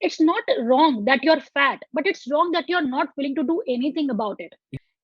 It's not wrong that you're fat, but it's wrong that you're not willing to do anything about it.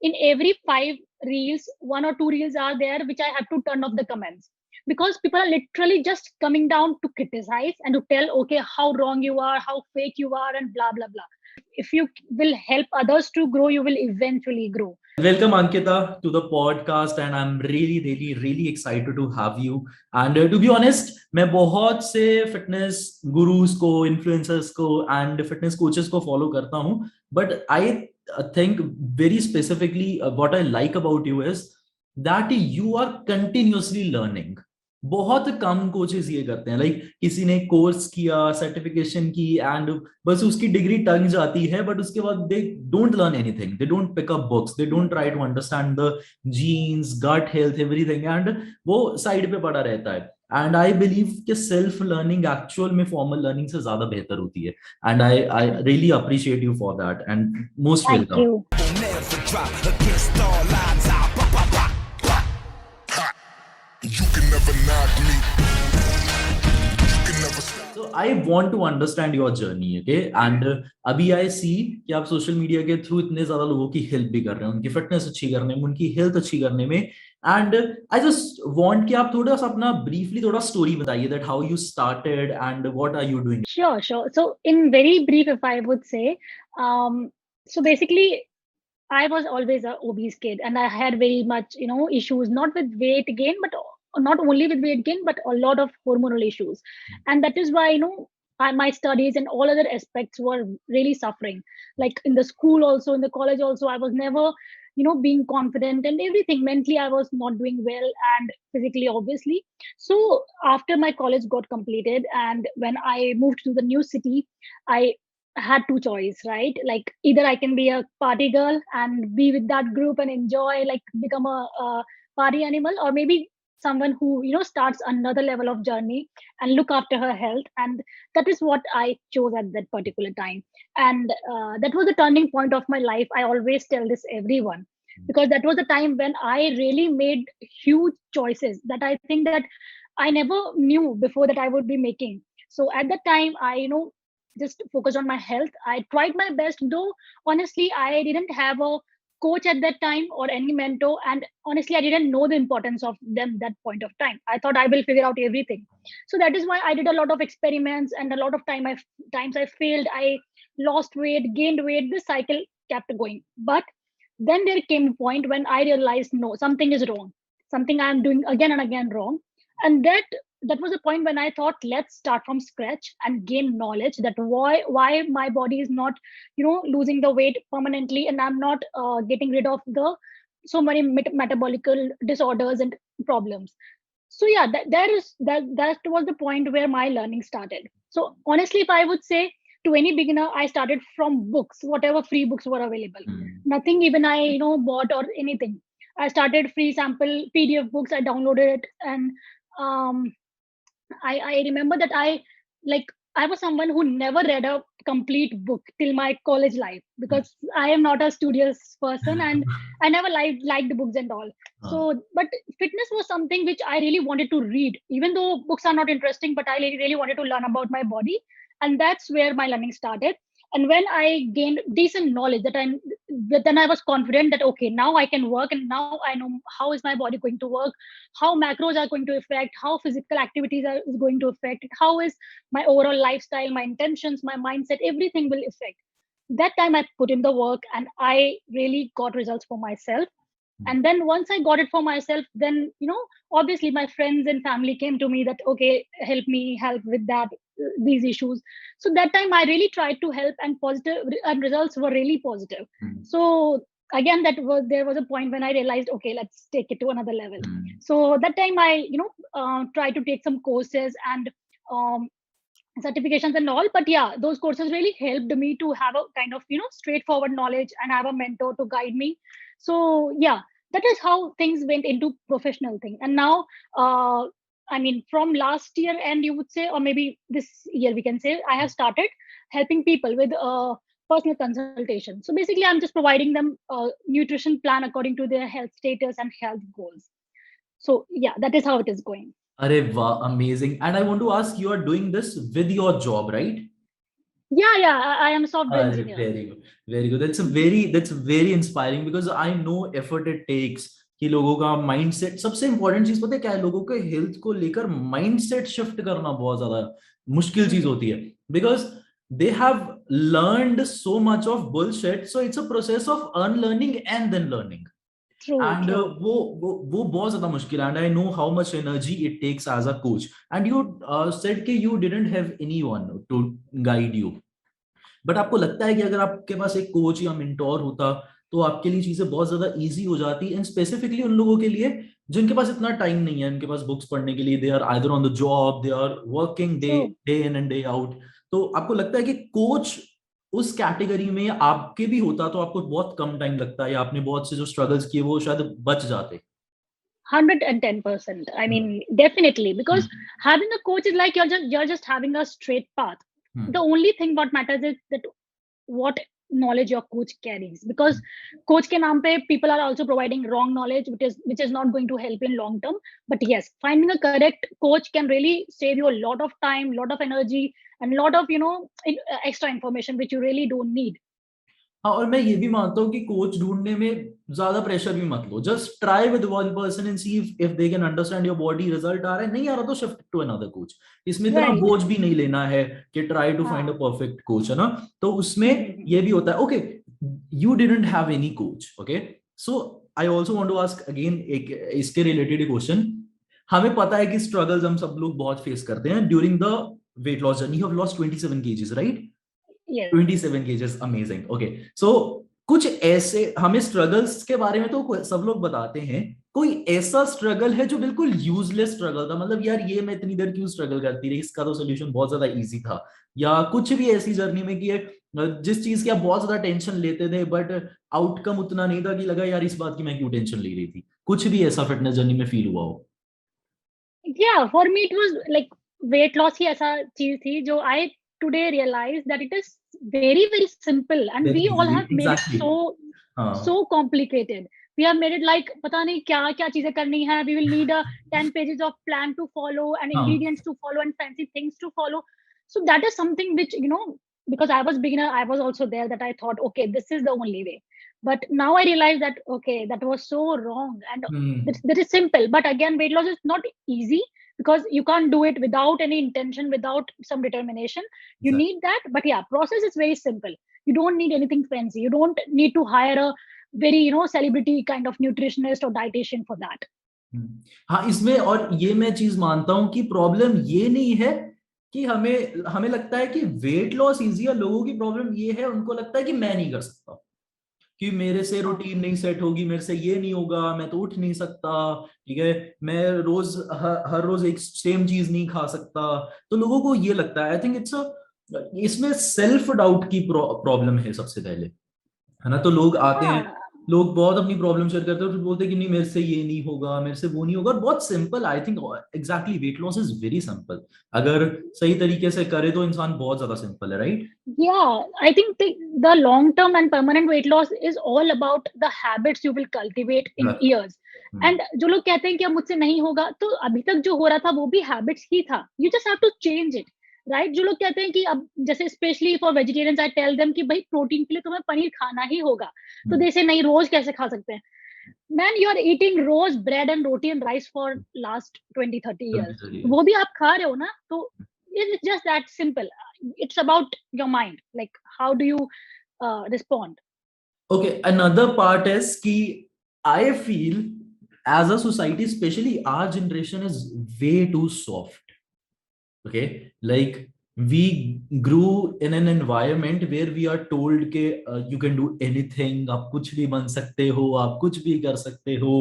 In every 5 reels, 1 or 2 reels are there which I have to turn off the comments, because people are literally just coming down to criticize and to tell, okay, how wrong you are, how fake you are, and blah blah blah. If you will help others to grow, you will eventually grow. Welcome, Ankita, to the podcast, and I'm really excited to have you. And to be honest, मैं बहुत से fitness gurus को, influencers को, and fitness coaches को follow करता हूँ. But I think very specifically what I like about you is that you are continuously learning. बहुत कम coaches ये करते हैं, लाइक किसी ने कोर्स किया, सर्टिफिकेशन की, एंड बस उसकी डिग्री टंग जाती है, बट उसके बाद they don't learn anything, they don't pick up books, they don't try to understand the genes, gut health, everything, and वो साइड पे पड़ा रहता है. एंड आई बिलीव कि सेल्फ लर्निंग एक्चुअल में फॉर्मल लर्निंग से ज्यादा बेहतर होती है. And I really appreciate you for that, and most Thank welcome. you. You can never knock me. You can never stop. So I want to understand your journey, okay? And अभी I see कि आप social media के through इतने ज्यादा लोगों की help भी कर रहे हैं, उनकी फिटनेस अच्छी करने में, उनकी हेल्थ अच्छी करने में. एंड आई जस्ट वांट कि आप थोड़ा सा अपना ब्रीफली थोड़ा स्टोरी बताइए, that how you started and what are you doing. Sure. So in very brief, if I would say, so basically I was always a obese kid, and I had very much, issues, not with weight gain, but not only with weight gain, but a lot of hormonal issues. And that is why, my studies and all other aspects were really suffering. Like in the school, also in the college, also, I was never, being confident and everything. Mentally, I was not doing well, and physically, obviously. So after my college got completed, and when I moved to the new city, I had two choice, right? Like either I can be a party girl and be with that group and enjoy, like become a party animal, or maybe someone who starts another level of journey and look after her health. And that is what I chose at that particular time. And that was the turning point of my life. I always tell this everyone, because that was the time when I really made huge choices that I think that I never knew before that I would be making. So at that time, I just focus on my health. I tried my best, though honestly, I didn't have a coach at that time or any mentor. And honestly, I didn't know the importance of them that point of time. I thought I will figure out everything. So that is why I did a lot of experiments, and a lot of times I failed. I lost weight, gained weight. This cycle kept going. But then there came a point when I realized, no, something is wrong. Something I'm doing again and again wrong. And that was a point when I thought, let's start from scratch and gain knowledge that why my body is not losing the weight permanently, and I'm not getting rid of the so many metabolical disorders and problems. So yeah, that was the point where my learning started. So honestly, if I would say to any beginner, I started from books, whatever free books were available. Nothing even I bought or anything. I started free sample PDF books. I downloaded it, and um, I remember that I was someone who never read a complete book till my college life, because I am not a studious person, and I never liked the books and all. So, but fitness was something which I really wanted to read, even though books are not interesting. But I really wanted to learn about my body, and that's where my learning started. And when I gained decent knowledge, then I was confident that okay, now I can work, and now I know how is my body going to work, how macros are going to affect, how physical activities is going to affect, how is my overall lifestyle, my intentions, my mindset, everything will affect. That time I put in the work, and I really got results for myself. And then once I got it for myself, then obviously my friends and family came to me that okay, help with that, these issues. So that time I really tried to help, and positive and results were really positive. So again, there was a point when I realized, okay, let's take it to another level. So that time I tried to take some courses and um, certifications and all. But yeah, those courses really helped me to have a kind of straightforward knowledge and have a mentor to guide me. So yeah, that is how things went into professional thing. And now I mean, from last year, and you would say, or maybe this year, we can say, I have started helping people with personal consultation. So basically, I'm just providing them a nutrition plan according to their health status and health goals. So yeah, that is how it is going. Arey wow, amazing. And I want to ask, you are doing this with your job, right? Yeah, I am a software engineer. Very good, very good. That's very inspiring because I know effort it takes कि लोगों का mindset, सबसे important चीज पता है क्या है, लोगों के हेल्थ को लेकर माइंडसेट शिफ्ट करना बहुत ज्यादा मुश्किल चीज होती है, because they have learned so much of bullshit, so it's a process of unlearning and then learning. True, And true. वो बहुत ज्यादा मुश्किल है, and I know how much energy it takes as a coach. And you said कि you didn't have anyone to guide you, but आपको लगता है कि अगर आपके पास एक कोच या मेंटोर होता तो आपके लिए चीजें बहुत ज्यादा इजी हो जाती, एंड स्पेसिफिकली उन लोगों के लिए जिनके पास इतना टाइम नहीं है उनके पास बुक्स पढ़ने के लिए, they are either on the job, they are working day True. Day in and day out, तो आपको लगता है कि कोच उस कैटेगरी में आपके भी होता तो आपको बहुत कम टाइम लगता है, या आपने बहुत से जो स्ट्रगल्स किए वो शायद बच जाते? 110%. I mean, definitely, because having a coach is like you're just having a straight path. The only thing what matters is that what knowledge your coach carries, because coach ke naam pe people are also providing wrong knowledge which is not going to help in long term. But yes, finding a correct coach can really save you a lot of time, lot of energy, and lot of extra information which you really don't need. हाँ, और मैं ये भी मानता हूँ कि coach ढूंढने में ज्यादा प्रेशर भी मत लो, just try with one person and see if they can understand your body, result आ रहा है, नहीं आ रहा तो शिफ्ट टू अनदर कोच। इसमें इतना Right. बोझ भी नहीं लेना है कि try to find a perfect coach, है ना? तो उसमें ये भी होता है। Okay, you didn't have any coach, okay, so I also want to ask again एक इसके रिलेटेड क्वेश्चन। हमें पता है कि स्ट्रगल्स हम सब लोग बहुत फेस करते हैं during the weight loss journey. You have lost 27 kgs, right? Yes. 27 kgs, amazing. Okay, so कुछ ऐसे हमें स्ट्रगल्स के बारे में तो सब लोग बताते हैं, कोई ऐसा स्ट्रगल है जो बिल्कुल यूजलेस स्ट्रगल था, मतलब यार ये मैं इतनी देर क्यों स्ट्रगल करती रही, इसका तो सोल्यूशन बहुत ज्यादा इजी था, या कुछ भी ऐसी जर्नी में कि जिस चीज की आप बहुत ज्यादा टेंशन लेते थे बट आउटकम उतना नहीं था कि लगा यार इस बात की मैं क्यों टेंशन ले रही थी, कुछ भी ऐसा फिटनेस जर्नी में फील हुआ हो? Yeah, for me it was like weight loss ही ऐसा चीज थी जो I today realize that it is very very simple, and Very we all easy, have made exactly. it so complicated. We have made it like पता नहीं क्या क्या चीजें करनी है, we will need a 10 pages of plan to follow and ingredients to follow and fancy things to follow. So that is something which because I was beginner, I was also there, that I thought okay, this is the only way. But now I realize that okay, that was so wrong, and that is simple. But again, weight loss is not easy because you can't do it without any intention, without some determination. You Exactly. need that, but yeah, process is very simple. You don't need anything fancy. You don't need to hire a very celebrity kind of nutritionist or dietitian for that. हाँ, इसमें और ये मैं चीज मानता हूँ कि problem ये नहीं है कि हमें लगता है कि वेट लॉस इजी है, लोगों की प्रॉब्लम ये है उनको लगता है कि मैं नहीं कर सकता, कि मेरे से रूटीन नहीं सेट होगी, मेरे से ये नहीं होगा, मैं तो उठ नहीं सकता, ठीक है, मैं रोज हर रोज एक सेम चीज नहीं खा सकता, तो लोगों को ये लगता है। आई थिंक इसमें सेल्फ डाउट की प्रॉब्लम है सबसे पहले, है ना? तो लोग आते हैं, लोग बहुत अपनी प्रॉब्लम शेयर करते हैं, फिर बोलते हैं कि नहीं मेरे से ये नहीं होगा, मेरे से वो नहीं होगा। बहुत simple, I think exactly weight loss is very simple, अगर सही तरीके से करे तो इंसान बहुत ज्यादा सिंपल है, right? Yeah, I think the long term and permanent weight loss is all about the habits you will cultivate in years. And जो लोग कहते हैं कि अब मुझसे नहीं होगा, तो अभी तक जो हो रहा था वो भी habits ही था. You just have to change it, right? जो लोग कहते हैं कि अब जैसे specially for vegetarians I tell them कि भाई प्रोटीन के लिए तुम्हें पनीर खाना ही होगा, तो जैसे नहीं रोज कैसे खा सकते हैं? Man, you are eating rose bread and roti and rice for last 20-30 years. वो भी आप खा रहे हो ना, तो it's just that simple. It's about your mind, like how do you respond? Okay, another part is कि I feel as a society, especially our generation is way too soft. Okay, like we grew in an environment where we are told कि you can do anything, आप कुछ भी बन सकते हो, आप कुछ भी कर सकते हो,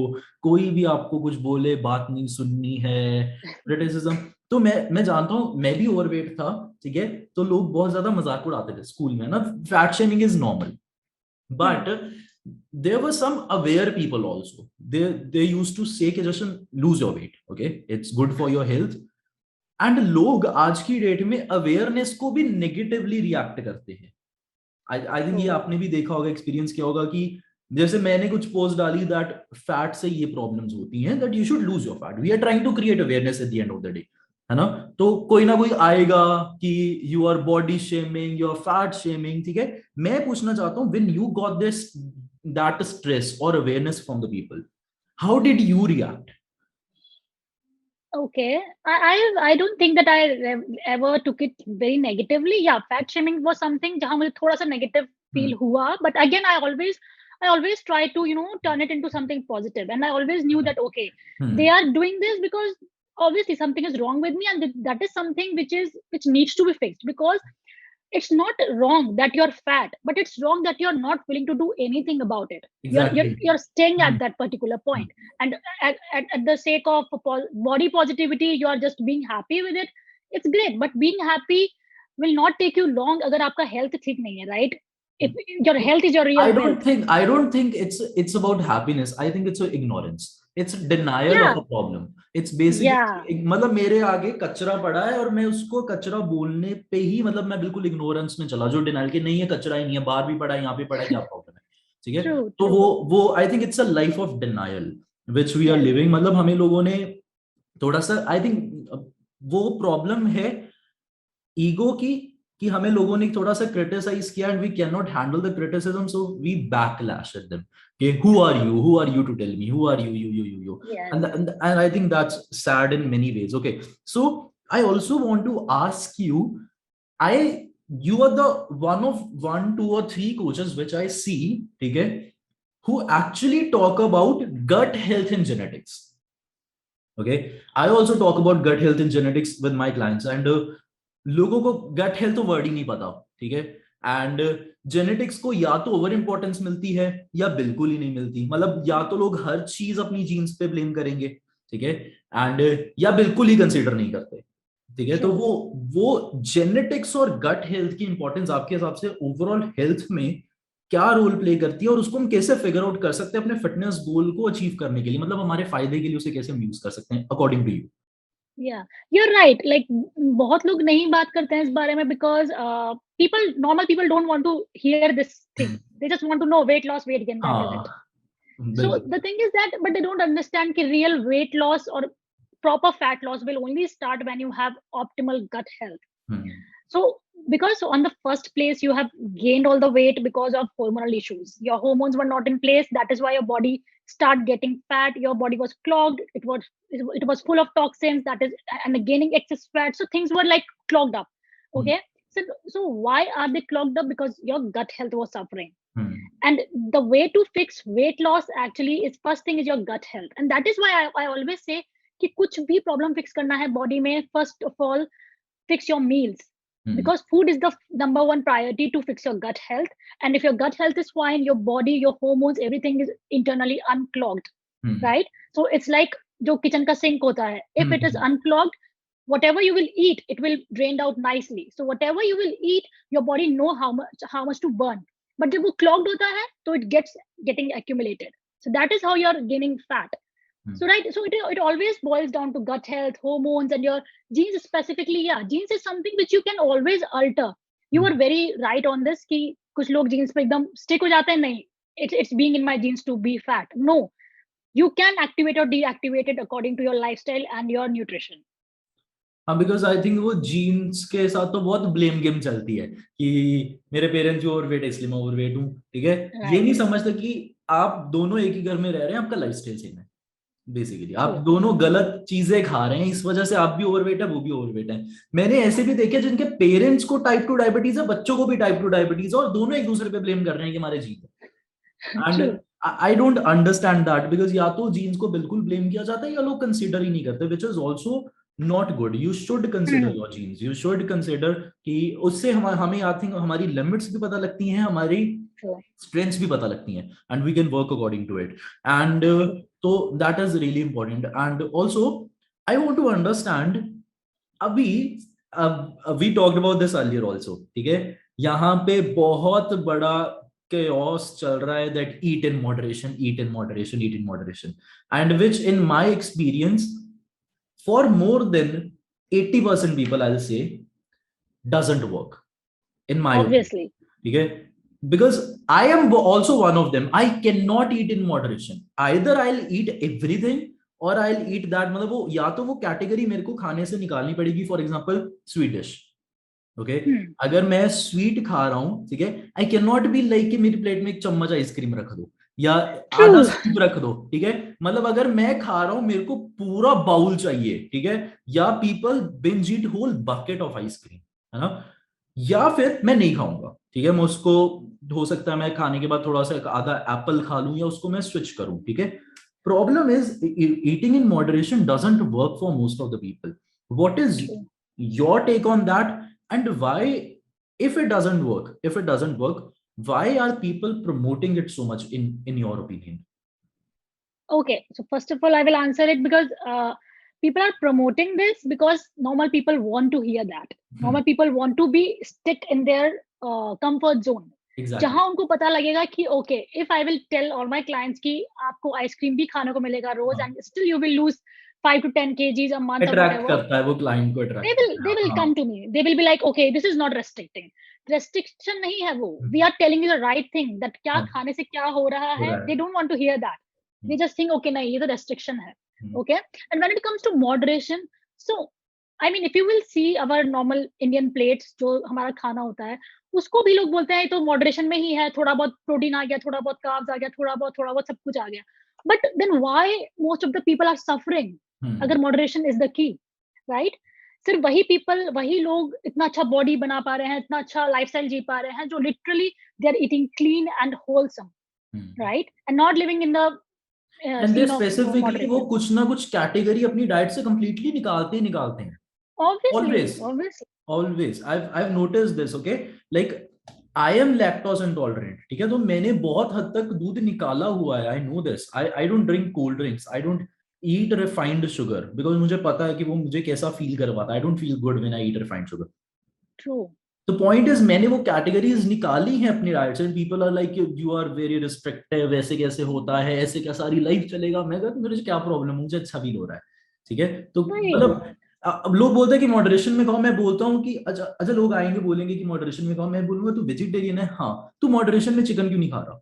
कोई भी आपको कुछ बोले बात नहीं सुननी है, क्रिटिसिज्म। तो मैं जानता हूँ, मैं भी ओवरवेट था, ठीक है, तो लोग बहुत ज्यादा मजाक उड़ाते थे स्कूल में ना, fat shaming is normal, but there were some aware people also. They used to say कि just lose your weight, okay, it's good for your health. And लोग आज की डेट में अवेयरनेस को भी नेगेटिवली रिएक्ट करते हैं। आई थिंक ये आपने भी देखा होगा, एक्सपीरियंस किया होगा कि जैसे मैंने कुछ पोस्ट डाली दैट फैट से ये प्रॉब्लम्स होती हैं, that you should lose your fat, we are trying to create awareness at the end of the day, है ना? तो कोई ना कोई आएगा कि you are body shaming, you are fat shaming, ठीक है? मैं पूछना चाहता हूँ, when you got this that stress और awareness from the people, how did you react? Okay, I don't think that ever took it very negatively. Yeah, fat shaming was something जहाँ मुझे थोड़ा सा negative feel हुआ, but again I always try to turn it into something positive, and I always knew that okay, they are doing this because obviously something is wrong with me, and that is something which needs to be fixed, because it's not wrong that you're fat, but it's wrong that you're not willing to do anything about it. Exactly. You're staying at that particular point, and at the sake of body positivity, you are just being happy with it. It's great, but being happy will not take you long अगर आपका health ठीक नहीं है, right? If your health is your real wealth. I don't think it's about happiness. I think it's ignorance. It's denial Yeah. of a problem. It's basically मतलब मेरे आगे कचरा पड़ा है और मैं उसको कचरा बोलने पे ही मतलब मैं बिल्कुल इग्नोरेंस में चला, जो डिनाइल के नहीं है, कचरा ही नहीं है, बाहर भी पड़ा है, यहाँ पे पड़ा है, क्या प्रॉब्लम है, ठीक है? तो वो I think it's a life of denial which we are living. मतलब हमें लोगों ने थोड़ा सा, आई थिंक वो प्रॉब्लम है ईगो की, कि हमें लोगों ने थोड़ा सा क्रिटिसाइज किया and we can not handle the criticism, so we backlash at them कि who are you to tell me, who are you. And I think that's sad in many ways. Okay, so I also want to ask you, you are the one of 1, 2 or 3 coaches which I see, okay, who actually talk about gut health and genetics. Okay, I also talk about gut health and genetics with my clients, and लोगों को gut health तो word ही नहीं पता, ठीक है? And genetics को या तो ओवर इंपॉर्टेंस मिलती है या बिल्कुल ही नहीं मिलती। मतलब या तो लोग हर चीज अपनी जीन्स पे ब्लेम करेंगे, ठीक है, एंड या बिल्कुल ही कंसीडर नहीं करते, ठीक है? तो वो जेनेटिक्स और गट हेल्थ की इंपॉर्टेंस आपके हिसाब से ओवरऑल हेल्थ में क्या रोल प्ले करती है, और उसको हम कैसे फिगर आउट कर सकते हैं अपने फिटनेस गोल को अचीव करने के लिए, मतलब हमारे फायदे के लिए उसे कैसे हम यूज कर सकते हैं according to you? Yeah, you're right. Like बहुत लोग नहीं बात करते हैं इस बारे में because normal people don't want to hear this thing. They just want to know weight loss, weight gain, that is it. So the thing is that, but they don't understand कि real weight loss or proper fat loss will only start when you have optimal gut health. So because on the first place you have gained all the weight because of hormonal issues, your hormones were not in place, that is why your body start getting fat, your body was clogged, it was full of toxins, that is, and gaining excess fat, so things were like clogged up. Okay, so why are they clogged up? Because your gut health was suffering. And the way to fix weight loss actually is, first thing is your gut health, and that is why I always say कि कुछ भी problem fix करना है body में, first of all fix your meals, because food is the number one priority to fix your gut health. And if your gut health is fine, your body, your hormones, everything is internally unclogged, right? So it's like जो kitchen का sink होता है, if it is unclogged, whatever you will eat, it will drain out nicely. So whatever you will eat, your body know how much to burn. But जब वो clogged होता है, so it getting accumulated. So that is how you're gaining fat. So right, so it always boils down to gut health, hormones, and your genes specifically. Yeah, genes is something which you can always alter. You were very right on this कि कुछ लोग genes पे एकदम stick हो जाते हैं, नहीं, it's being in my genes to be fat. No, you can activate or deactivate it according to your lifestyle and your nutrition. हाँ, बिकॉज आई थिंक वो जीन्स के साथ तो बहुत ब्लेम गेम चलती है कि मेरे पेरेंट्स जो ओवरवेट है इसलिए मैं ओवरवेट हूँ, ठीक है? ये नहीं समझते कि आप दोनों एक ही घर में रह रहे हैं, आपका लाइफस्टाइल सेम है, बेसिकली आप दोनों गलत चीजें खा रहे हैं, इस वजह से आप भी ओवरवेट है, वो भी ओवरवेट है। मैंने ऐसे भी देखे जिनके पेरेंट्स को टाइप 2 डायबिटीज है, बच्चों को भी टाइप 2 डायबिटीज है, और दोनों एक दूसरे पे ब्लेम कर रहे हैं कि हमारे जीन है। And I don't understand that, because या तो जीन्स को बिल्कुल ब्लेम किया जाता है या लोग कंसिडर ही नहीं करते, which is also not good. You should consider your genes, you should consider कि उससे हमें आई थिंक हमारी लिमिट्स भी पता लगती हैं, हमारी स्ट्रेंथ्स भी पता लगती हैं, and we can work according to it. And तो that is really important. And also I want to understand, अभी we talked about this earlier also, ठीक है? यहाँ पे बहुत बड़ा chaos चल रहा है that eat in moderation, and which in my experience for more than 80% people, I'll say, doesn't work in my obviously opinion. Okay, because I am also one of them. I cannot eat in moderation. Either I'll eat everything और I will eat that, मतलब वो या तो वो category मेरे को खाने से निकालनी पड़ेगी. For example sweet dish, okay, अगर मैं स्वीट खा रहा हूँ, ठीक है, I can not be like कि मेरी प्लेट में एक चम्मच आइसक्रीम रख दो या आधा स्कूप रख दो, ठीक है, मतलब अगर मैं खा रहा हूँ मेरे को पूरा बाउल चाहिए, ठीक है, या people binge eat whole bucket of ice cream, है ना, या फिर मैं नहीं खाऊंगा, ठीक है, मैं उसको, हो सकता है मैं खाने के बाद थोड़ा सा आधा एप्पल खा लूं या उसको मैं स्विच करूं, ठीक है. Problem is eating in moderation doesn't work for most of the people. What is your take on that, and why, if it doesn't work, why are people promoting it so much in your opinion? Okay, so first of all, I will answer it because people are promoting this because normal people want to hear that. Normal people want to be stick in their comfort zone. Exactly. जहां उनको पता लगेगा कि okay, if I will tell all my clients कि आपको ice cream भी खाने को मिलेगा रोज and still you will lose 5 to 10 kgs a month or Attract whatever, करता है वो client को attract they will come to me. They will be like, okay, this is not restricting. Restriction नहीं है वो. We are telling you the right thing that क्या खाने से क्या हो रहा है. They don't want to hear that. They just think, okay, नहीं ये तो restriction है. Okay. And when it comes to moderation, so I mean, if you will see our normal Indian plates जो हमारा खाना होता है, उसको भी लोग बोलते हैं तो moderation में ही है, थोड़ा बहुत प्रोटीन आ गया, थोड़ा बहुत carbs आ गया, थोड़ा बहुत सब कुछ आ गया. But then why most of the people are suffering? अगर moderation is the key, right? सिर्फ वही पीपल, वही लोग इतना अच्छा बॉडी बना पा रहे हैं, इतना अच्छा लाइफस्टाइल जी पा रहे हैं जो literally they are eating clean and wholesome, right, and not living in the and they specifically वो कुछ ना कुछ कैटेगरी अपनी डाइट से कंप्लीटली निकालते हैं. Always. I've noticed this, okay? Like I am lactose intolerant, ठीक है, तो मैंने बहुत हद तक दूध निकाला हुआ है. I know this. I don't drink cold drinks. I don't eat refined sugar because मुझे पता है कि वो मुझे कैसा फील करवाता है. I don't feel good when I eat refined sugar. True. The point is मैंने वो कैटेगरीज निकाली हैं अपनी डाइट से. People are like you are very restrictive, ऐसे कैसे होता है, ऐसे क्या सारी लाइफ चलेगा. मैं कहता हूँ मुझे क्या प्रॉब्लम, मुझे अच्छा फील हो रहा है, ठीक है. तो मतलब अब लोग बोलते हैं कि मॉडरेशन में खाओ. मैं बोलता हूँ कि अच्छा लोग आएंगे बोलेंगे कि मॉडरेशन में खाओ. मैं बोलूंगा तू वेजिटेरियन है, हाँ, तू मॉडरेशन में चिकन क्यों नहीं खा रहा,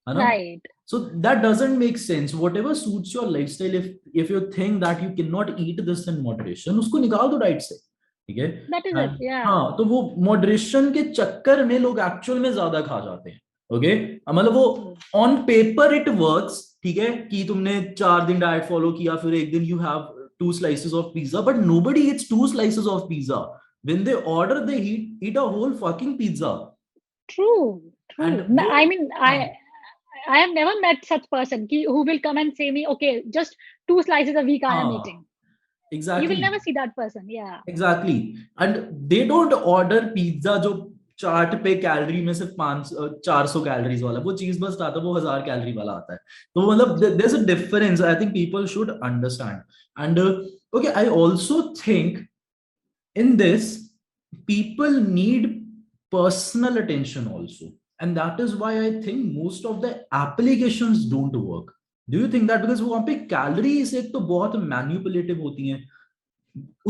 है ना? Right. So that doesn't make sense. Whatever suits your lifestyle, if you think that you cannot eat this in moderation, उसको निकाल दो डाइट से, ठीक है. That is it, yeah. हाँ, तो वो मॉडरेशन के चक्कर में लोग एक्चुअल में ज्यादा खा जाते हैं. ओके, मतलब वो ऑन पेपर इट वर्क्स, ठीक है, कि तुमने 4 दिन डाइट फॉलो किया, फिर एक दिन you have 2 slices of pizza, but nobody eats 2 slices of pizza. When they order, they eat a whole fucking pizza. True. And I mean, I have never met such person who will come and say me, okay, just 2 slices a week I am eating. Exactly. You will never see that person. Yeah. Exactly. And they don't order pizza जो chart पे calorie में सिर्फ 400 calories वाला, वो चीज बस आता है वो 1000 कैलोरी वाला आता है. तो मतलब there is a difference. I think people should understand. And okay, I also think in this people need personal attention also, and that is why I think most of the applications don't work. Do you think that? Because वहां पे calories एक तो बहुत manipulative होती हैं,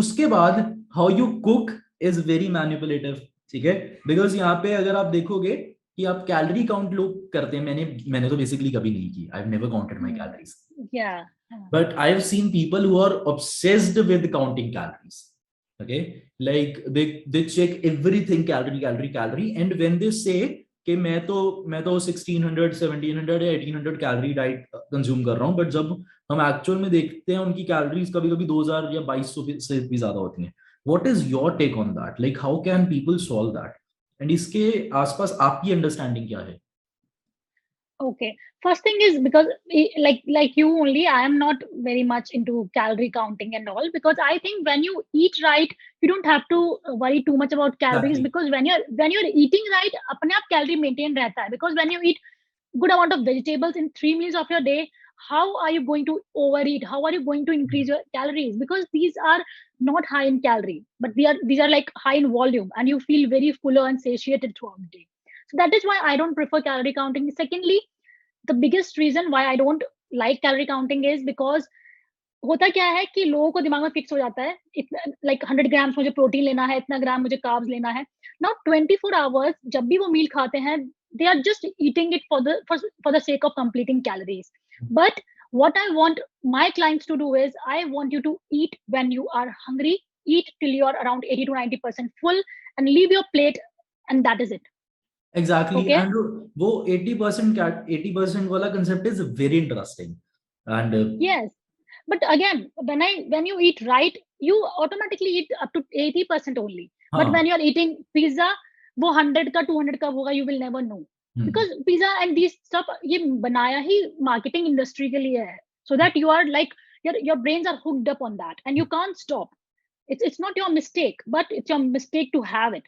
उसके बाद how you cook is very manipulative, ठीक है. बिकॉज यहाँ पे अगर आप देखोगे कि आप कैलोरी काउंट लोग करते हैं, मैंने तो बेसिकली कभी नहीं की. I have never counted my calories, but I have seen people who are obsessed with counting calories. Okay, like they check everything calorie, and when they say कि मैं तो 1600 1700 या 1800 कैलोरी डाइट कंज्यूम कर रहा हूँ, बट जब हम actual में देखते हैं उनकी कैलोरीज कभी कभी 2000 या 2200 से भी ज्यादा होती हैं. What is your take on that? Like, how can people solve that? And इसके आसपास आपकी अंडरस्टैंडिंग क्या है? Okay. First thing is because like you only, I am not very much into calorie counting and all, because I think when you eat right, you don't have to worry too much about calories. Exactly. Because when you're eating right, अपने आप calorie maintain रहता है. Because when you eat good amount of vegetables in 3 meals of your day, how are you going to overeat? How are you going to increase your calories? Because these are not high in calorie, but these are like high in volume, and you feel very fuller and satiated throughout the day. So that is why I don't prefer calorie counting. Secondly, the biggest reason why I don't like calorie counting is because होता क्या है कि लोगों को दिमाग में fix हो जाता है, like 100 grams मुझे प्रोटीन लेना है, इतना ग्राम मुझे कार्ब्स लेना है. Now 24 hours जब भी वो मील खाते हैं, they are just eating it for the sake of completing calories. But What I want my clients to do is, I want you to eat when you are hungry, eat till you're around 80 to 90% full, and leave your plate, and that is it. Exactly. Okay. And वो 80% वाला concept is very interesting. And Yes. But again, when you eat right, you automatically eat up to 80% only. But हाँ, when you're eating pizza, वो 100 का 200 का होगा, you will never know. Because pizza and these stuff, ये बनाया ही marketing industry के लिए है. So that you are like, your brains are hooked up on that and you can't stop. It's not your mistake, but it's your mistake to have it.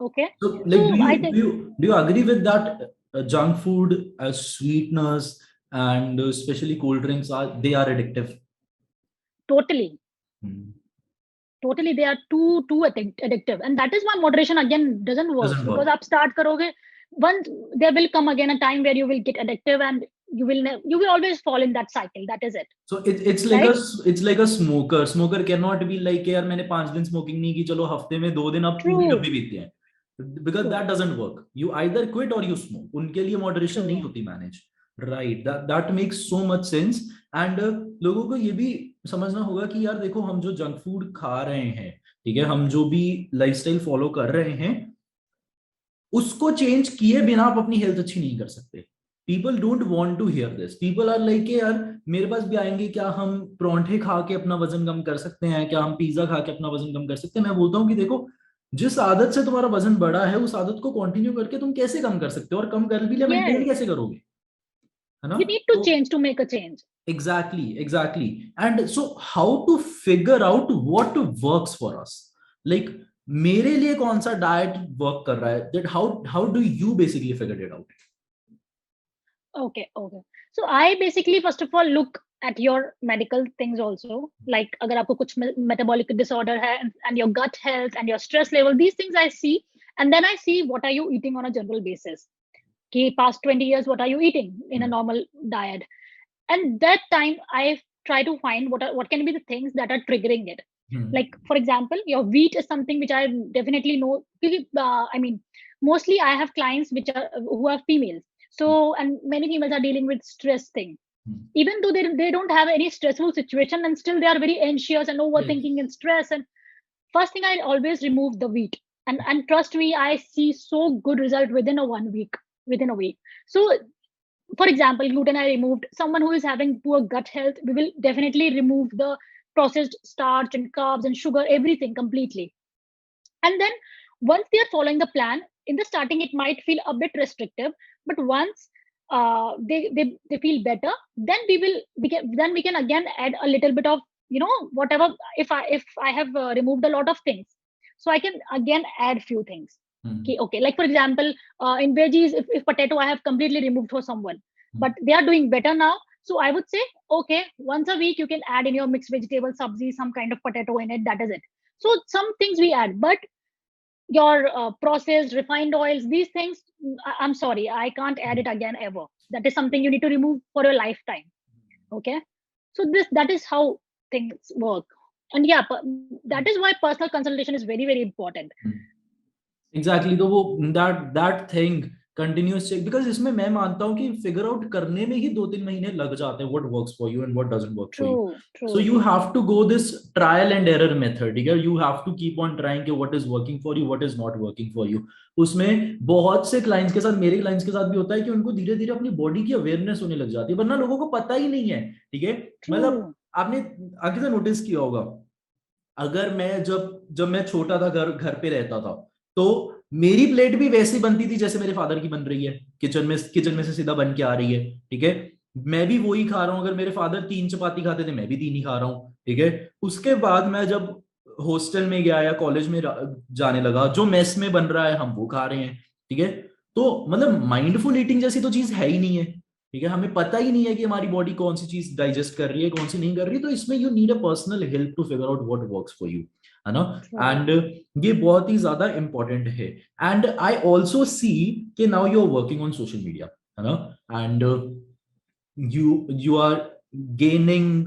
Okay. So, like, So I think do you agree with that? Junk food as sweeteners and especially cold drinks are addictive. totally. Hmm. Totally, they are too addictive, and that is why moderation again doesn't work. Doesn't Because work. आप start करोगे, once there will come again a time where you will get addictive, and you will always fall in that cycle. That is it, So it's like right? it's like a smoker. Smoker cannot be like यार मैंने 5 दिन smoking नहीं की, चलो हफ्ते में 2 दिन आप पूरी True, डब्बी पीते हैं. Because true, that doesn't work. You either quit or you smoke. उनके लिए moderation नहीं true. होती manage. Right. That makes so much sense. And लोगों को ये भी समझना होगा कि यार देखो, हम जो जंक फूड खा रहे हैं, ठीक है, हम जो भी लाइफस्टाइल फॉलो कर रहे हैं, उसको चेंज किए बिना आप अपनी हेल्थ अच्छी नहीं कर सकते. People don't want to hear this. People are like यार मेरे पास भी आएंगे, क्या हम परांठे खा के अपना वजन कम कर सकते हैं, क्या हम पिज्जा खा के अपना वजन कम कर सकते हैं? मैं बोलता हूँ कि देखो, जिस आदत से तुम्हारा वजन बढ़ा है, उस आदत को कंटिन्यू करके तुम कैसे कम कर सकते हो, और कम कर भी लिया मेंटेन Yes, कैसे करोगे, है ना? you need to तो change to make a change. exactly. And so how to figure out what works for us? Like, मेरे लिए कौन सा डाइट वर्क कर रहा है? That how do you basically figure it out? Okay. So I basically first of all look at your medical things also. Like अगर आपको कुछ metabolic disorder है, and your gut health and your stress level, these things I see, and then I see what are you eating on a general basis. Okay, past 20 years, what are you eating in a normal diet? And that time I try to find what can be the things that are triggering it. Like for example, your wheat is something which I definitely know. I mean, mostly I have clients who are females. So, and many females are dealing with stress thing. Even though they don't have any stressful situation, and still they are very anxious and overthinking and stress. And first thing, I always remove the wheat. And trust me, I see so good result within a week. So for example, gluten I removed. Someone who is having poor gut health, we will definitely remove the processed starch and carbs and sugar, everything completely. And then once they are following the plan, in the starting it might feel a bit restrictive, but once they feel better, then we can again add a little bit of, whatever. If I have removed a lot of things, so I can again add few things. Okay, like for example, in veggies, if potato I have completely removed for someone, but they are doing better now, so I would say, okay, once a week you can add in your mixed vegetable sabzi some kind of potato in it. That is it. So some things we add, but your processed refined oils, these things, I'm sorry, I can't add it again ever. That is something you need to remove for your lifetime. Okay, so that is how things work. And yeah, that is why personal consultation is very, very important. Exactly. तो वो that thing continuous check, because इसमें मैं मानता हूँ कि figure out करने में ही 2-3 महीने लग जाते हैं, what works for you and what doesn't work for you. So you have to go this trial and error method. ठीक है, you have to keep on trying कि what is working for you, what is not working for you. उसमें बहुत से clients के साथ, मेरे clients के साथ भी होता है कि उनको धीरे धीरे अपनी body की awareness होने लग जाती है, वरना लोगों को पता ही नहीं है. ठीक है, मतलब आपने आगे से नोटिस किया होगा, अगर मैं जब मैं छोटा था, घर पे रहता था, तो मेरी प्लेट भी वैसे बनती थी जैसे मेरे फादर की बन रही है, किचन में से सीधा बन के आ रही है. ठीक है, मैं भी वही खा रहा हूं. अगर मेरे फादर 3 चपाती खाते थे, मैं भी 3 ही खा रहा हूं. ठीक है, उसके बाद मैं जब हॉस्टल में गया या कॉलेज में जाने लगा, जो मेस में बन रहा है हम वो खा रहे हैं. ठीक है, तो मतलब माइंडफुल ईटिंग जैसी तो चीज है ही नहीं है. ठीक है, हमें पता ही नहीं है कि हमारी बॉडी कौन सी चीज डाइजेस्ट कर रही है, कौन सी नहीं कर रही. तो इसमें you need a personal help to figure out what works for you, है ना. एंड ये बहुत ही ज्यादा इंपॉर्टेंट है. एंड आई ऑल्सो सी कि now you are working on social media, है ना, and you are gaining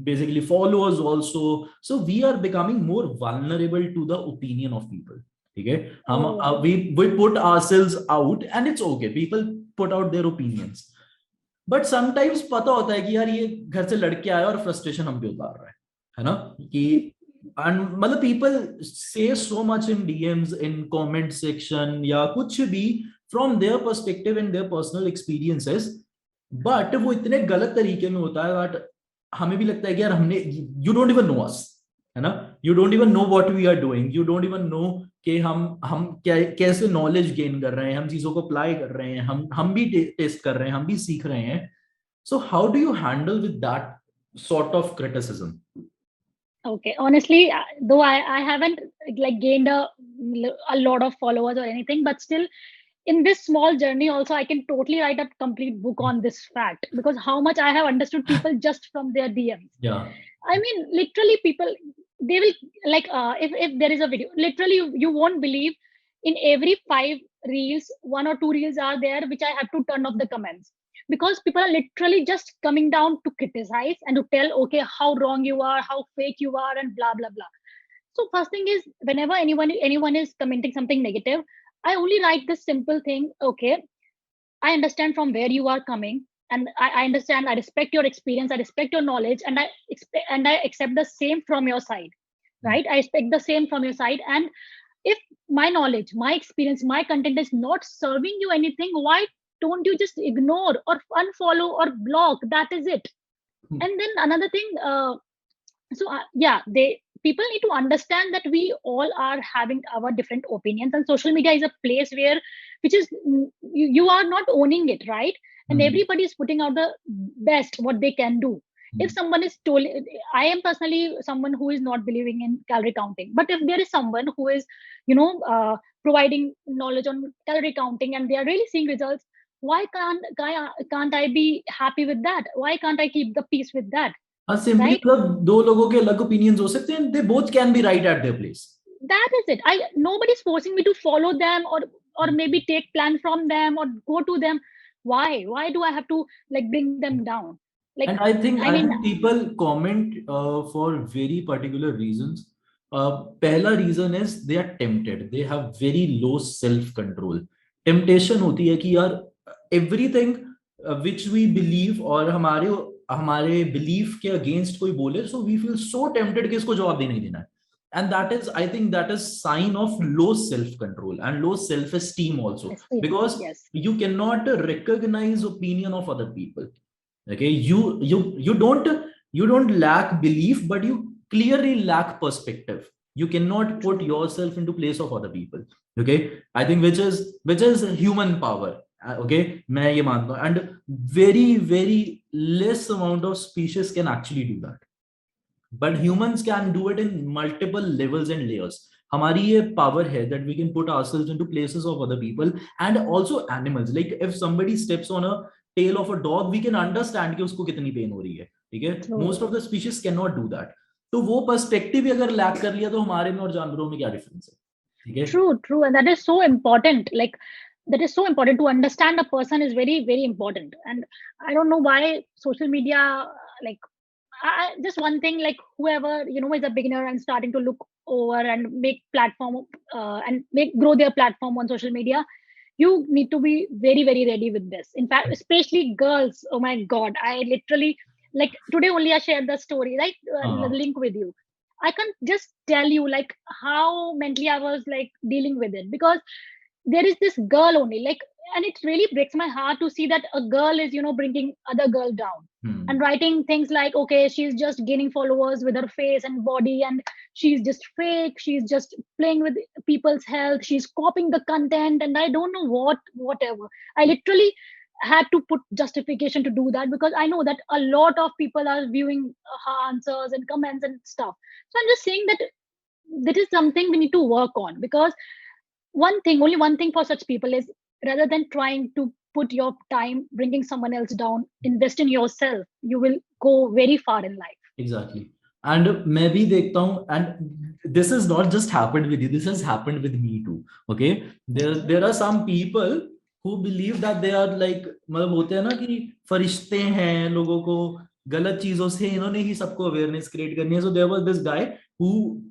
basically followers also, so we are becoming more vulnerable to the opinion of people. ठीक है, हम we put ourselves out, and it's okay, people put out their opinions. But sometimes पता होता है कि यार ये घर से लड़के आया और फ्रस्ट्रेशन हम पे उतार रहा है ना, कि मतलब पीपल से so much in DMs, in comment section या कुछ भी, from their perspective and their personal experiences, but वो इतने गलत तरीके में होता है बट हमें भी लगता है कि यार हमने, you don't even know us, है ना, you don't even know what we are doing, you don't even know कि हम क्या कैसे नॉलेज गेन कर रहे हैं, हम चीजों को अप्लाई कर रहे हैं, हम भी टेस्ट कर रहे हैं, हम भी सीख रहे हैं. So how do you handle with that sort of criticism? Okay, honestly, though I haven't like gained a lot of followers or anything, but still in this small journey also I can totally write a complete book on this fact, because how much I have understood people just from their DMs. Yeah. I mean, literally people, they will like if there is a video, literally you won't believe, in every 5 reels, 1 or 2 reels are there which I have to turn off the comments, because people are literally just coming down to criticize and to tell, okay, how wrong you are, how fake you are, and blah blah blah. So first thing is, whenever anyone is commenting something negative, I only write this simple thing, okay, I understand from where you are coming, and I understand, I respect your experience, I respect your knowledge, and I accept the same from your side, right? I expect the same from your side. And if my knowledge, my experience, my content is not serving you anything, why don't you just ignore or unfollow or block? That is it. And then another thing, yeah, they, people need to understand that we all are having our different opinions, and social media is a place where, which is, you are not owning it, right? And everybody is putting out the best what they can do. If someone is told, I am personally someone who is not believing in calorie counting, but if there is someone who is, providing knowledge on calorie counting and they are really seeing results, why can't I be happy with that? Why can't I keep the peace with that? Simply Right? मतलब दो लोगों के अलग opinions हो सकते हैं, they both can be right eight their place. That is it. Nobody's forcing me to follow them or maybe take plan from them or go to them. Why do I have to like bring them down? Like, And I think I mean, people comment for very particular reasons. पहला reason is they are tempted. They have very low self control. Temptation होती है कि यार everything which we believe और हमारे belief के against कोई बोले, so we feel so tempted कि इसको जवाब देना ही देना है. And that is, I think that is sign of low self control and low self esteem also, because yes, you cannot recognize opinion of other people. Okay, you don't lack belief, but you clearly lack perspective. You cannot put yourself into place of other people. Okay, I think which is human power. Okay, मैं ये मानता हूँ, and very less amount of species can actually do that, but humans can do it in multiple levels and layers. हमारी ये power है that we can put ourselves into places of other people and also animals. Like if somebody steps on a tail of a dog, we can understand कि उसको कितनी pain हो रही है, ठीक है? Most of the species cannot do that. तो वो perspective अगर lack कर लिया तो हमारे में और जानवरों में क्या difference है, ठीक है? True, and that is so important. Like, that is so important to understand a person is very important. And I don't know why social media, like, just one thing, like whoever is a beginner and starting to look over and make platform and grow their platform on social media, you need to be very ready with this. In fact, especially girls, oh my god, I literally, like today only I shared the story, right? The link with you. I can't just tell you like how mentally I was like dealing with it, because there is this girl only, like, and it really breaks my heart to see that a girl is bringing other girl down and writing things like, okay, she's just gaining followers with her face and body, and she's just fake, she's just playing with people's health, she's copying the content, and I don't know whatever. I literally had to put justification to do that, because I know that a lot of people are viewing her answers and comments and stuff. So I'm just saying that that is something we need to work on, because only one thing for such people is, rather than trying to put your time bringing someone else down, invest in yourself. You will go very far in life. Exactly. And मैं भी देखता हूँ, and this has not just happened with you, this has happened with me too. Okay, there are some people who believe that they are like, मतलब होते हैं ना कि फरिश्ते हैं, लोगों को गलत चीजों से इन्होंने ही सबको अवेयरनेस क्रिएट करनी है. So there was this guy who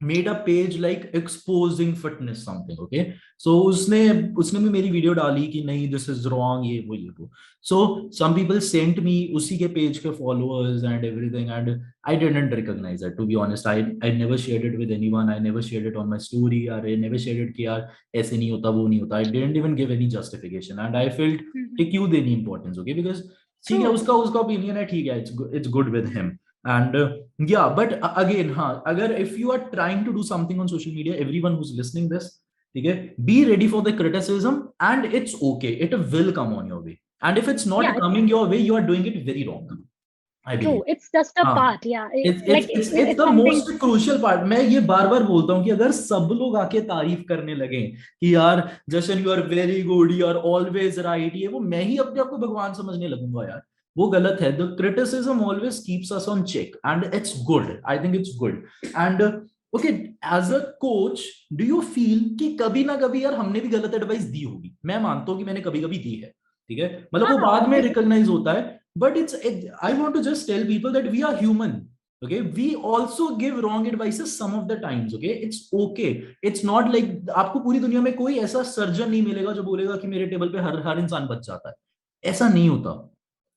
made a page like exposing fitness something, okay? So उसने भी मेरी वीडियो डाली कि नहीं this is wrong, ये वो. So some people sent me उसी के पेज के followers and everything, and I didn't recognize it, to be honest. I never shared it with anyone. I never shared it on my story, or I never shared it कि यार ऐसे नहीं होता, वो नहीं होता. I didn't even give any justification, and I felt कि क्यों देनी importance, okay? Because ठीक है, उसका opinion है, ठीक है, it's good with him. And yeah, but again, agar if you are trying to do something on social media, everyone who's listening this, okay, be ready for the criticism, and it's okay, it will come on your way. And if it's not coming your way, you are doing it very wrong, I believe. True, it's just a part. Yeah, it's the most crucial part. मैं ये बार बार बोलता हूँ कि अगर सब लोग आके तारीफ करने लगे कि यार जशन you are very good, you are always right, ये वो, मैं ही अपने आप को भगवान समझने लगूंगा यार, वो गलत है. The criticism always keeps us on check, and it's good. I think it's good. And okay, as a coach, do you feel कि कभी ना कभी यार हमने भी गलत एडवाइस दी होगी? मैं मानता हूँ कि मैंने कभी कभी दी है, ठीक है, मतलब वो बाद में रिकॉग्नाइज होता है. But I want to just tell people that we are human. Okay, we also give wrong advices some of the times. Okay, it's okay. It's not like आपको पूरी दुनिया में कोई ऐसा सर्जन नहीं मिलेगा जो बोलेगा कि मेरे टेबल पे हर इंसान बच जाता है. ऐसा नहीं होता.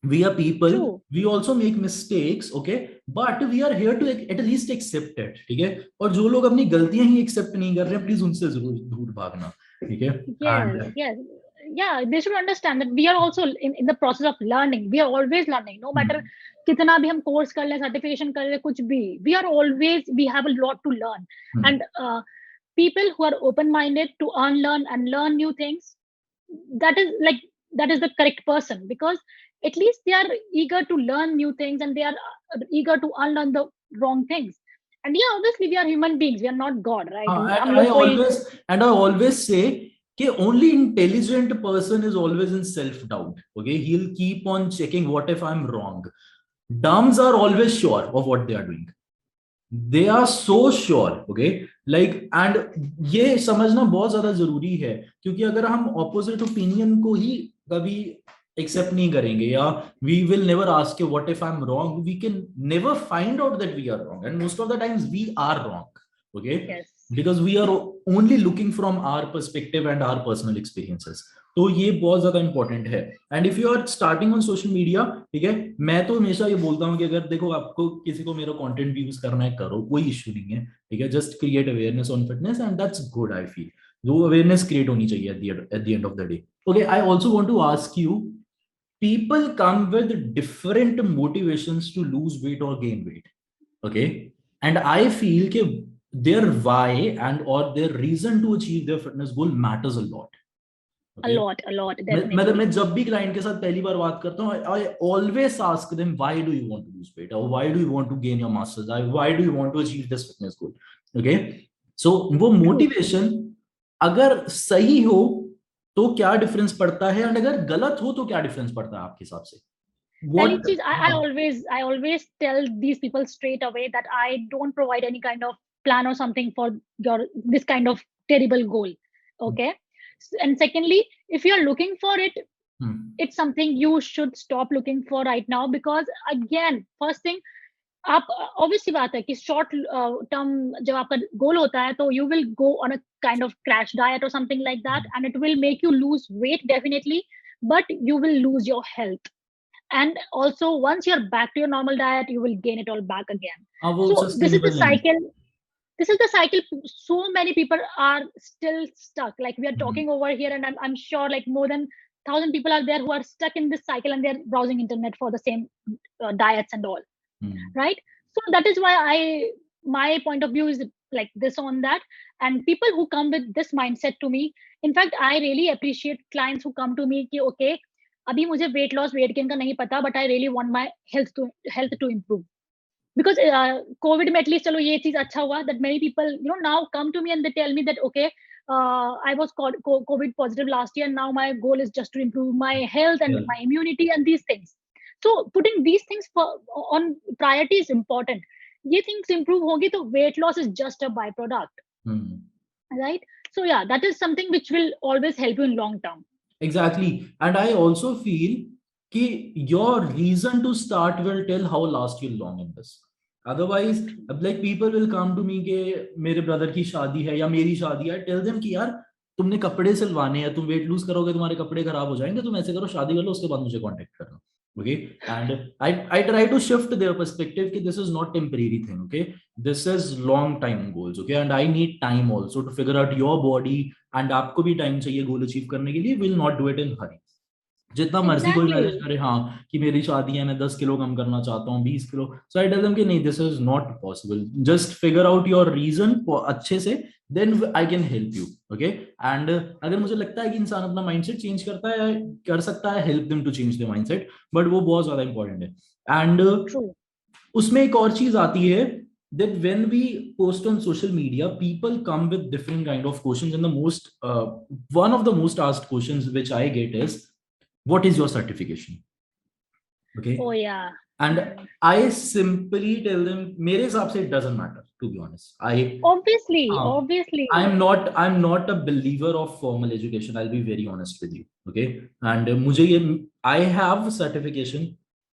We are people. True. We also make mistakes, okay? But we are here to at least accept it, ठीक है? और जो लोग अपनी गलतियां ही accept नहीं कर रहे, please उनसे जरूर दूर भागना, ठीक है? Yes. Yeah, they should understand that we are also in the process of learning. We are always learning, no matter कितना भी हम कोर्स कर ले, सर्टिफिकेशन कर ले, कुछ भी, we have a lot to learn. And people who are open-minded to unlearn and learn new things, that is the correct person, because at least they are eager to learn new things, and they are eager to unlearn the wrong things. And yeah, obviously we are human beings, we are not God, right? I always say कि only intelligent person is always in self-doubt, okay? He'll keep on checking, what if I'm wrong? Dumbs are always sure of what they are doing. They are so sure, okay? Like, and ये समझना बहुत ज्यादा जरूरी है, क्योंकि अगर हम opposite opinion को ही कभी accept नहीं करेंगे, या we will never ask what if I'm wrong, we can never find out that we are wrong, and most of the times we are wrong, okay? Yes. Because we are only looking from our perspective and our personal experiences. तो ये बहुत ज्यादा important है. And if you are starting on social media, ठीक है, मैं तो हमेशा ये बोलता हूँ कि अगर देखो आपको किसी को मेरा कंटेंट यूज करना है, करो, कोई इश्यू नहीं है, ठीक है, just create awareness on fitness, and that's good. I feel जो अवेयरनेस क्रिएट होनी चाहिए at the end of the day. Okay, I also want to ask you, people come with different motivations to lose weight or gain weight, okay, and I feel कि their why and or their reason to achieve their fitness goal matters a lot. Okay? A lot, definitely. मैं जब भी client के साथ पहली बार बात करता हूँ, I always ask them, why do you want to lose weight, or why do you want to gain your muscles, why do you want to achieve this fitness goal, okay? So वो motivation अगर सही हो तो क्या difference पड़ता है, और अगर गलत हो तो क्या डिफरेंस पड़ता है आपके हिसाब से? I always tell these people straight away that I don't provide any kind of plan or something for this kind of terrible goal, okay? And secondly, if you are looking for it, it's something you should stop looking for right now, because again, first thing, आप obviously बात है कि short term जब आपका goal होता है, तो you will go on a kind of crash diet or something like that, and it will make you lose weight definitely, but you will lose your health. And also once you're back to your normal diet, you will gain it all back again. So this is the cycle. This is the cycle. So many people are still stuck. Like we are talking over here, and I'm sure like more than 1,000 people are there who are stuck in this cycle, and they're browsing internet for the same diets and all. Right? So that is why my point of view is like this on that. And people who come with this mindset to me, in fact, I really appreciate clients who come to me कि okay, अभी मुझे weight loss, weight gain का नहीं पता, but I really want my health to improve. Because COVID में at least चलो ये चीज अच्छा हुआ that many people now come to me and they tell me that okay, I was COVID positive last year, and now my goal is just to improve my health and my immunity and these things. So putting these things on priority is important. ये things improve होगी तो weight loss is just a byproduct, right? So yeah, that is something which will always help you in long term. Exactly. And I also feel कि your reason to start will tell how last you long in this. Otherwise अब like people will come to me के मेरे brother की शादी है या मेरी शादी है, टेल देम कि यार तुमने कपड़े सिलवाने हैं, तुम वेट लूज करोगे तुम्हारे कपड़े खराब हो जाएंगे, तुम ऐसे करो शादी कर लो उसके बाद मुझे कांटेक्ट करना. Okay, and I try to shift their perspective कि this is not temporary thing. Okay, this is long time goals. Okay, and I need time also to figure out your body, and आपको भी time चाहिए goal achieve करने के लिए. Will not do it in hurry. जितना मर्जी कोई message Exactly. करे हाँ कि मेरी शादी है, मैं 10 किलो कम करना चाहता हूँ, 20 kilo, so I tell them कि नहीं, this is not possible. Just figure out your reason अच्छे से, then I can help you. Okay, and अगर मुझे लगता है कि इंसान अपना माइंडसेट चेंज करता है, कर सकता है, help them to change the mindset, but वो बहुत ज्यादा इंपॉर्टेंट है. And True. उसमें एक और चीज आती है that when we post on social media, people come with different kind of questions, and the most one of the most asked questions which I get is, what is your certification? Okay, Oh yeah. and I simply tell them मेरे हिसाब से it doesn't matter, to be honest. Obviously, हाँ, obviously. I'm not a believer of formal education. I'll be very honest with you. Okay, and मुझे ये I have certification,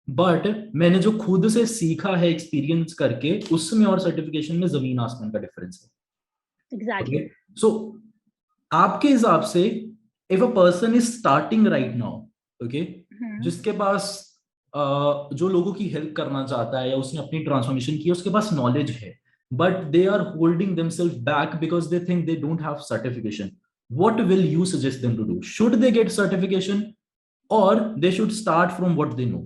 but मैंने जो खुद से सीखा है एक्सपीरियंस करके, उसमें और सर्टिफिकेशन में जमीन आसमान का डिफरेंस है. Exactly. Okay, so आपके हिसाब से if a person is starting right now, okay, जिसके पास जो लोगों की हेल्प करना चाहता है या उसने अपनी ट्रांसफॉर्मेशन की, उसके पास नॉलेज है, but they are holding themselves back because they think they don't have certification, what will you suggest them to do? Should they get certification, or they should start from what they know?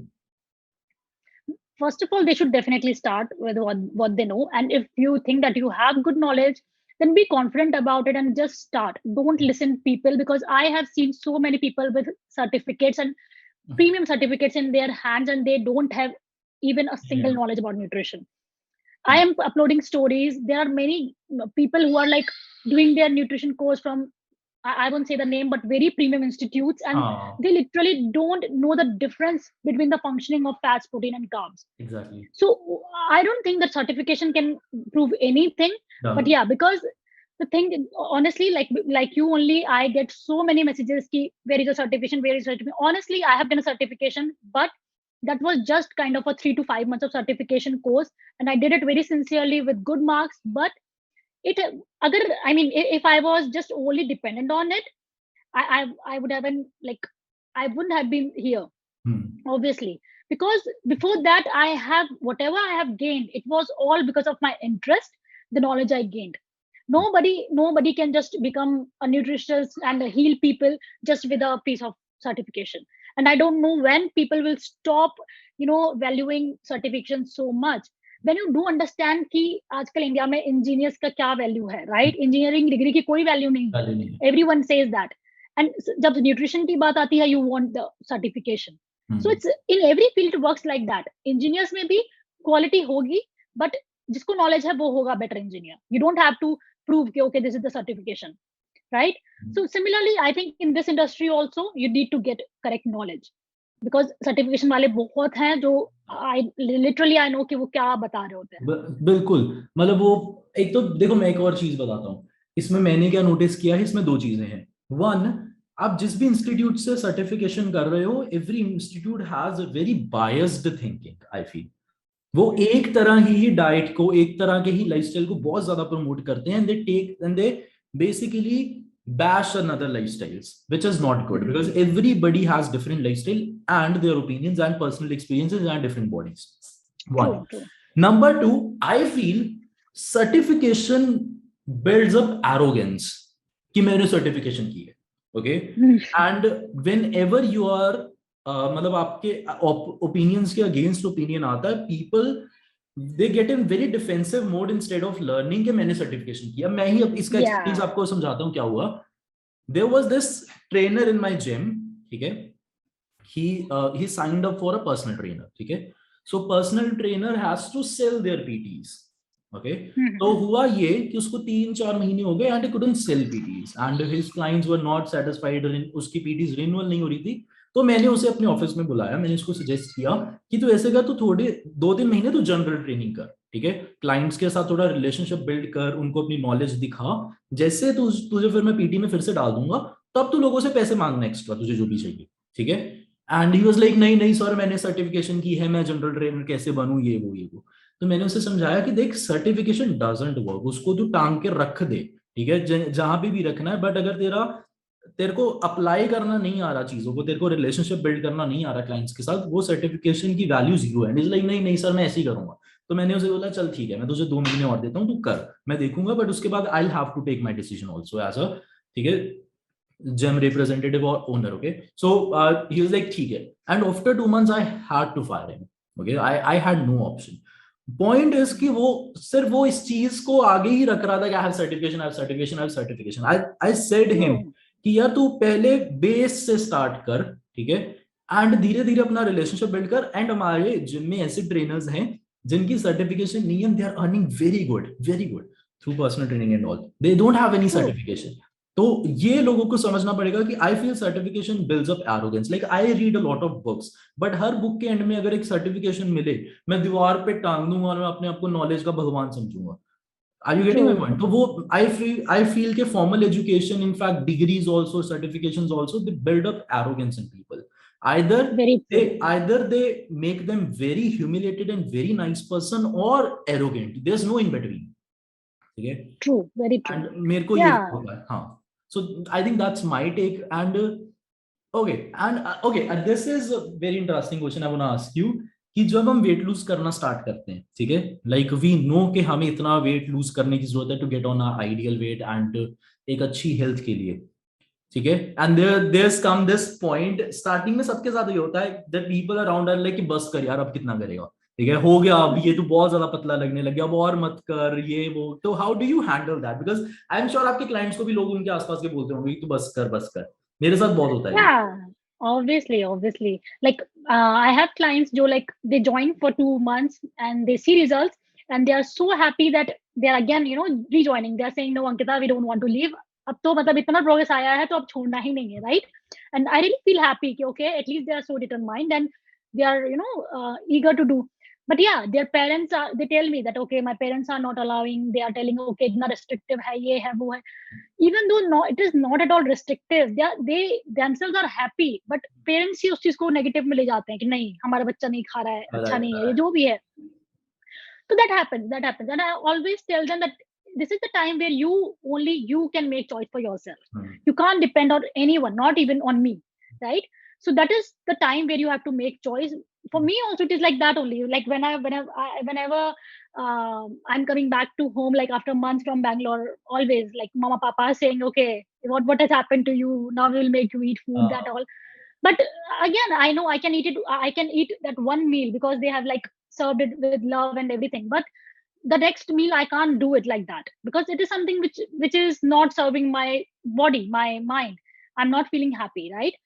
First of all, they should definitely start with what they know. And if you think that you have good knowledge, then be confident about it and just start. Don't listen people, because I have seen so many people with certificates and premium certificates in their hands, and they don't have even a single knowledge about nutrition. I am uploading stories. There are many people who are like doing their nutrition course from, I won't say the name, but very premium institutes, and they literally don't know the difference between the functioning of fats, protein, and carbs. Exactly. So I don't think that certification can prove anything. But yeah, because the thing, honestly, like you only, I get so many messages ki, where is your certification, where is your certification? Honestly, I have done a certification, but that was just kind of a 3 to 5 months of certification course, and I did it very sincerely with good marks. But if I was just only dependent on it, I would have been like, I wouldn't have been here, obviously, because before that, I have whatever I have gained, it was all because of my interest, the knowledge I gained. Nobody can just become a nutritionist and heal people just with a piece of certification. And I don't know when people will stop, valuing certification so much. When you do understand कि आजकल India में engineers का क्या value है, right? Engineering degree की कोई value नहीं है. Everyone says that. एंड जब न्यूट्रिशन की बात आती है, you want the certification. So it's in every field works like that. Engineers में भी क्वालिटी होगी, बट जिसको नॉलेज है वो होगा better engineer. You don't have to prove कि okay this is the certification, right? So similarly I think in this industry also you need to get correct knowledge, because certification वाले बहुत हैं जो I know कि वो क्या बता रहे होते हैं. बिल्कुल, मतलब वो एक तो देखो, मैं एक और चीज बताता हूँ इसमें. मैंने क्या नोटिस किया है, इसमें दो चीजें हैं. वन, आप जिस भी इंस्टीट्यूट से सर्टिफिकेशन कर रहे हो, every institute has a very biased thinking. I feel वो एक तरह ही डाइट को, एक तरह के ही लाइफस्टाइल को बहुत ज्यादा प्रमोट करते हैं. They basically bash another lifestyles, which is not good, because everybody has different lifestyle and their opinions and personal experiences and different bodies. One. True. Number two, I feel certification builds up arrogance कि मैंने certification की है. Okay, and whenever you are मतलब आपके opinions के against opinion आता है, people they get in very defensive mode instead of learning कि मैंने certification किया. मैं ही अब इसका experience आपको समझाता हूँ क्या हुआ. There was this trainer in my gym, ठीक है? He signed up for a personal trainer, ठीक है? So personal trainer has to sell their PTs, okay? तो हुआ ये कि उसको 3-4 महीने हो गए and he couldn't sell PTs and his clients were not satisfied, उसकी PTs renewal नहीं हो रही थी. तो मैंने उसे अपने ऑफिस में बुलाया, मैंने उसको सजेस्ट किया कि तू ऐसे कर, तू थोड़े 2-3 महीने तू जनरल ट्रेनिंग कर, ठीक है? क्लाइंट्स के साथ थोड़ा रिलेशनशिप बिल्ड कर, उनको अपनी नॉलेज दिखा. जैसे तुझे फिर मैं पीटी में फिर से डाल दूंगा, तब तू लोगों से पैसे मांगना एक्स्ट्रा, तुझे जो भी चाहिए, ठीक है? एंड ही वाज लाइक नहीं सर, मैंने सर्टिफिकेशन की है, मैं जनरल ट्रेनर कैसे बनूं, ये वो. तो मैंने उसे समझाया कि देख सर्टिफिकेशन डजंट वर्क, उसको तू टांग के रख दे, ठीक है, जहां पे भी रखना है, बट अगर तेरे को अप्लाई करना नहीं आ रहा चीजों को, तेरे को रिलेशनशिप बिल्ड करना नहीं आ रहा क्लाइंट्स के साथ, वो सर्टिफिकेशन की वैल्यू जीरो है। इज लाइक नहीं नहीं सर, मैं ऐसे ही करूंगा। तो मैंने उसे बोला चल ठीक है, मैं तुझे 2 महीने और देता हूँ, तू कर, मैं देखूंगा, बट उसके बाद I have to take my decision also as a, ठीक है, gem representative or owner. Okay, so he was like ठीक है, and after 2 months I had to fire him. Okay, I had no option. Point is कि वो सिर्फ वो इस चीज को आगे ही रख रहा था कि I have certification, I have certification, I have certification. I said him True. कि यार तू पहले बेस से स्टार्ट कर, ठीक है, एंड धीरे धीरे अपना रिलेशनशिप बिल्ड कर। एंड हमारे जिम में ऐसे ट्रेनर्स हैं जिनकी सर्टिफिकेशन नहीं है, they are earning very good through personal training and all, they don't have any True. Certification. तो ये लोगों को समझना पड़ेगा कि I feel certification builds up arrogance. Like I read a lot of books, but हर बुक के end में अगर एक सर्टिफिकेशन मिले, मैं दीवार पे टांग दूंगा और मैं अपने आप को नॉलेज का भगवान समझूंगा। Are you getting my True. Point? तो वो आई फील के formal education, in fact degrees also, certifications also, they build up arrogance in people. either Very they true. either they make them very humiliated and very nice person or arrogant, there's no in between, ठीक है। True. Very true. And मेरे को ये Yeah. होगा, हाँ। So I think that's my take. And okay, and okay, this is very interesting question I want to ask you, कि जब हम वेट लूज करना स्टार्ट करते हैं, ठीक है, लाइक वी नो कि हमें इतना वेट लूज करने की जरूरत है to get on a ideal weight and एक अच्छी हेल्थ के लिए, ठीक है, and there's come this point, starting में सबके साथ ये होता है that people around are like कि बस कर यार, अब कितना करेगा, ठीक है, हो गया, अब ये तो बहुत ज्यादा पतला लगने लग गया, अब और मत कर, ये वो। तो how do you handle that? Because I am sure आपके क्लाइंट्स को भी लोग उनके आसपास के बोलते होंगे कि तू बस कर। मेरे साथ बहुत होता है ये। Yeah, obviously. Like, I have clients who, like, they join for 2 months and they see results and they are so happy that they are again, rejoining. They are saying, no, Ankita, we don't want to leave. अब तो मतलब इतना progress आया है तो अब छोड़ना ही नहीं है, right? And I really feel happy कि okay, at least they are so determined and they are, eager to do. But yeah, their parents they tell me that okay, my parents are not allowing. They are telling okay, इतना restrictive है, ये है, वो है. Even though no, it is not at all restrictive. They themselves are happy, but parents ही उस चीज को negative में ले जाते हैं कि नहीं, हमारा बच्चा नहीं खा रहा है, अच्छा नहीं है, ये जो भी है. So that happens, and I always tell them that this is the time where only you can make choice for yourself. You can't depend on anyone, not even on me, right? So that is the time where you have to make choice. For me also it is like that only. Like whenever I'm coming back to home, like after months from Bangalore, always like mama papa are saying okay, what has happened to you, now we will make you eat food, that all. But again, I know I can eat that one meal because they have like served it with love and everything. But the next meal I can't do it like that because it is something which is not serving my body, my mind. I'm not feeling happy, right?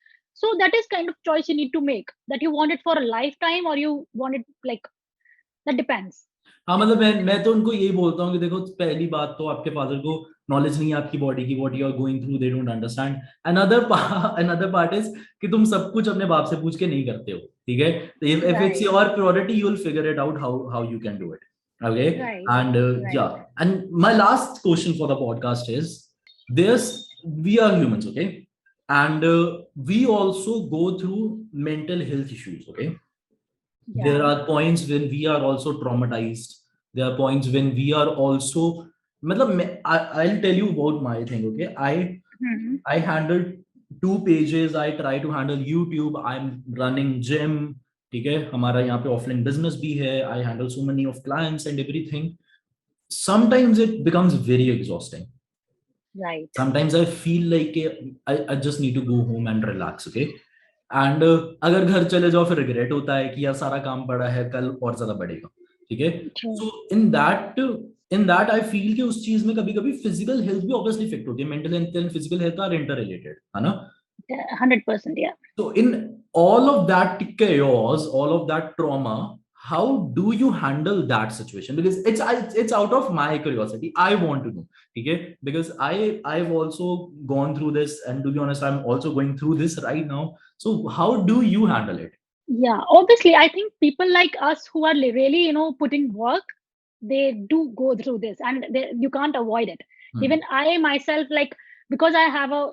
So that is kind of choice you need to make, that you want it for a lifetime or you want it like, that depends. हाँ, मतलब मैं तो उनको यही बोलता हूँ कि देखो, पहली बात तो आपके फादर को नॉलेज नहीं है आपकी बॉडी की, what you are going through, they don't understand. Another part is कि तुम सब कुछ अपने बाप से पूछ के नहीं करते हो, ठीक है। If it's your priority, you will figure it out how you can do it, okay? And yeah, and my last question for the podcast is this: we are humans, okay, and we also go through mental health issues, okay? There are points when we are also traumatized. There are points when we are also, I'll tell you about my thing, okay? I handled 2 pages. I try to handle YouTube. I'm running gym, ठीक है, हमारा यहाँ पे offline business भी है. I handle so many of clients and everything. Sometimes it becomes very exhausting. Right. Sometimes I feel like I just need to go home and relax, okay? And अगर घर चले जाओ फिर रिग्रेट होता है कि यार सारा काम पड़ा है, कल और ज्यादा बढ़ेगा, ठीक है। सो इन दैट आई फील कि उस चीज में कभी कभी फिजिकल हेल्थ भी ऑब्वियसली इफेक्ट होती है. Mental health and physical health are interrelated, है ना? 100%, yeah. So in all of that chaos, all of that trauma, how do you handle that situation? Because it's out of my curiosity. I want to know, okay? Because I've also gone through this, and to be honest, I'm also going through this right now. So how do you handle it? Yeah, obviously, I think people like us who are really, putting work, they do go through this, and you can't avoid it. Even I myself, like because I have a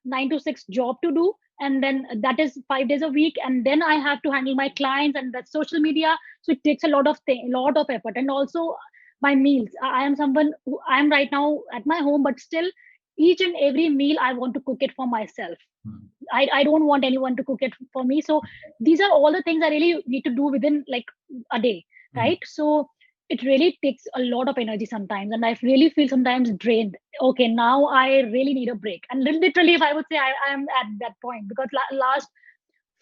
9 to 6 job to do, and then that is 5 days a week, and then I have to handle my clients and the social media. So it takes a lot of effort. And also my meals, I am someone who, I am right now at my home, but still each and every meal I want to cook it for myself. I don't want anyone to cook it for me. So these are all the things I really need to do within like a day, right? So it really takes a lot of energy sometimes, and I really feel sometimes drained. Okay, now I really need a break. And literally, if I would say I am at that point, because last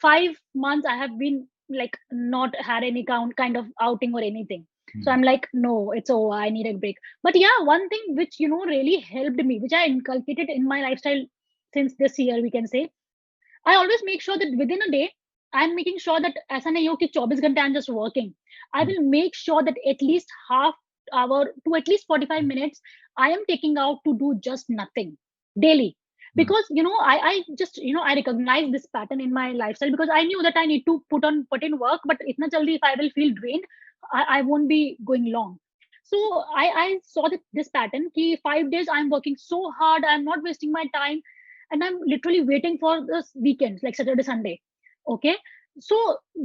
5 months I have been like not had any kind of outing or anything. So I'm like, no, it's over. I need a break. But yeah, one thing which really helped me, which I inculcated in my lifestyle since this year, we can say, I always make sure that within a day, I'm making sure that ऐसा नहीं हो कि 24 घंटे I'm just working. I will make sure that at least half hour to at least 45 minutes I am taking out to do just nothing daily. Because I just I recognize this pattern in my lifestyle, because I knew that I need to put in work, but itna jaldi if I will feel drained, I won't be going long. So I saw that this pattern ki 5 days I'm working so hard, I'm not wasting my time, and I'm literally waiting for the weekends like Saturday, Sunday. Okay, so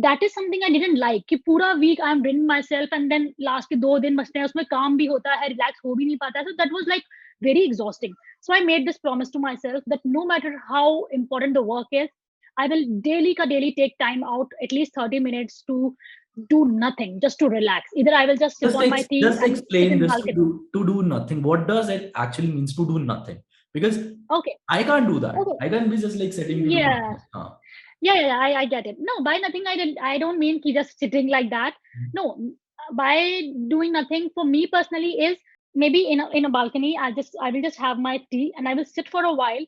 that is something I didn't like कि पूरा week I'm draining myself, and then last के 2 दिन बचते हैं, उसमें काम भी होता है, relax हो भी नहीं पाता है. So that was like very exhausting. So I made this promise to myself that no matter how important the work is, I will daily take time out at least 30 minutes to do nothing, just to relax. Either I will just sit on my thing Just and sit explain in this balcony. to do nothing. What does it actually means to do nothing? Because Okay, I can't do that. okay, I can't be just like sitting to do yeah. nothing. Yeah, I get it. No, by nothing, I don't mean ki just sitting like that. No, by doing nothing for me personally is maybe in a balcony. I will just have my tea and I will sit for a while.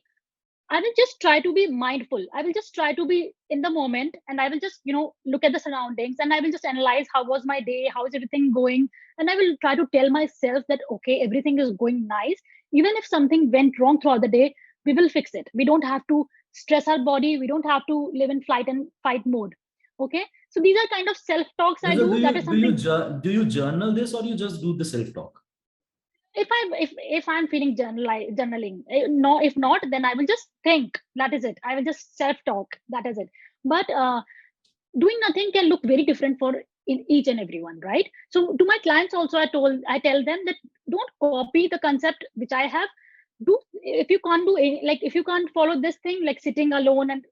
I will just try to be mindful. I will just try to be in the moment, and I will just look at the surroundings, and I will just analyze how was my day, how is everything going, and I will try to tell myself that okay, everything is going nice. Even if something went wrong throughout the day, we will fix it. We don't have to stress our body. We don't have to live in flight and fight mode. Okay, so these are kind of self talks I So do. That is something. do you journal this, or you just do the self talk? If I'm feeling journaling, no, if not, then I will just think. That is it. I will just self talk. That is it. But doing nothing can look very different for in each and everyone, right? So to my clients also, I tell them that don't copy the concept which I have. Do, if you can't do any, like if you can't follow this thing like sitting alone and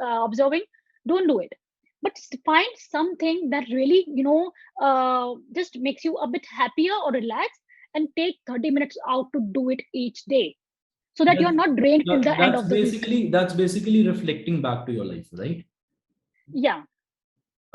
observing, don't do it. But find something that really just makes you a bit happier or relaxed, and take 30 minutes out to do it each day, so that you're not drained till the end of the week. That's basically reflecting back to your life, right? Yeah.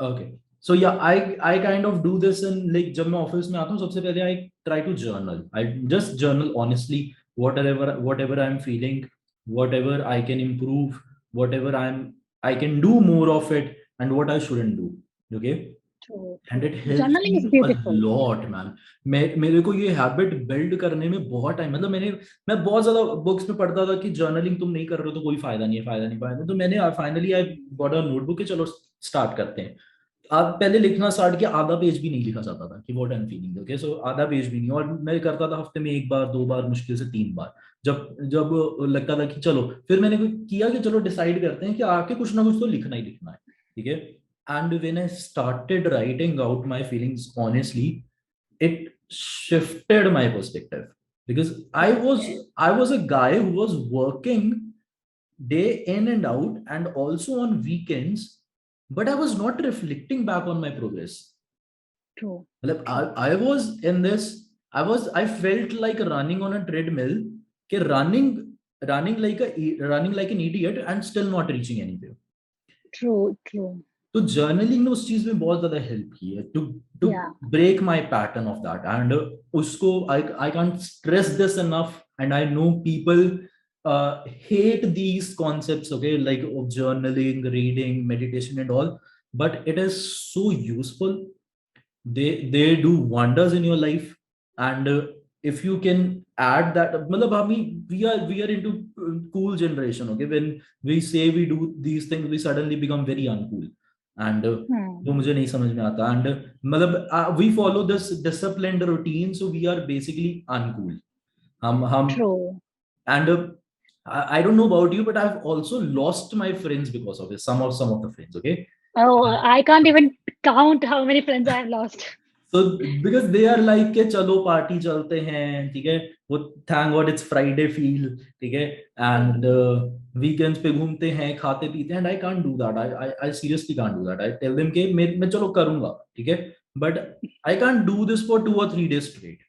Okay. So yeah, I kind of do this in like जब मैं office में आता हूँ, सबसे पहले I try to journal. I just journal honestly whatever I'm feeling, whatever I can improve, whatever I can do more of it, and what I shouldn't do. Okay. True. And it helps Journaling is me a beautiful. lot, man. मेरे को ये habit build करने में बहुत time, मतलब मैं बहुत ज्यादा बुक्स में पढ़ता था कि जर्नलिंग तुम नहीं कर रहे हो तो कोई फायदा नहीं है. तो मैंने finally I got a notebook कि चलो स्टार्ट करते हैं. आप पहले लिखना स्टार्ट किया, आधा पेज भी नहीं लिखा जाता था कि what I am feeling. Okay, so आधा पेज भी नहीं, और मैं करता था हफ्ते में 1 बार 2 बार, मुश्किल से 3 बार, जब लगता था कि चलो. फिर मैंने किया कि चलो डिसाइड करते हैं कि आके कुछ ना कुछ तो लिखना ही लिखना है. ठीक है. And when I started writing out my feelings honestly, it shifted my perspective, because I was a guy who was working day in and out and also on weekends, but I was not reflecting back on my progress. True. I was in this, I felt like running on a treadmill, running like an idiot and still not reaching anywhere. True. तो journaling ने उस चीज में बहुत ज्यादा help की है to break my pattern of that. And उसको I can't stress this enough, and I know people hate these concepts, okay, like of journaling, reading, meditation and all, but it is so useful. They do wonders in your life. And if you can add that, we are into cool generation, okay, when we say we do these things, we suddenly become very uncool. And वो मुझे नहीं समझ में आता. And मतलब we follow this disciplined routine, so we are basically uncool. हम True. And I don't know about you, but I've also lost my friends because of this. Some of the friends, okay. Oh, I can't even count how many friends I have lost. So because they are like कि चलो party चलते हैं, ठीक है, वो thank God it's Friday feel, ठीक है, and weekends पे घूमते हैं, खाते पीते हैं, and I can't do that. I seriously can't do that. I tell them कि मैं चलो करूँगा, ठीक है, but I can't do this for 2 or 3 days straight.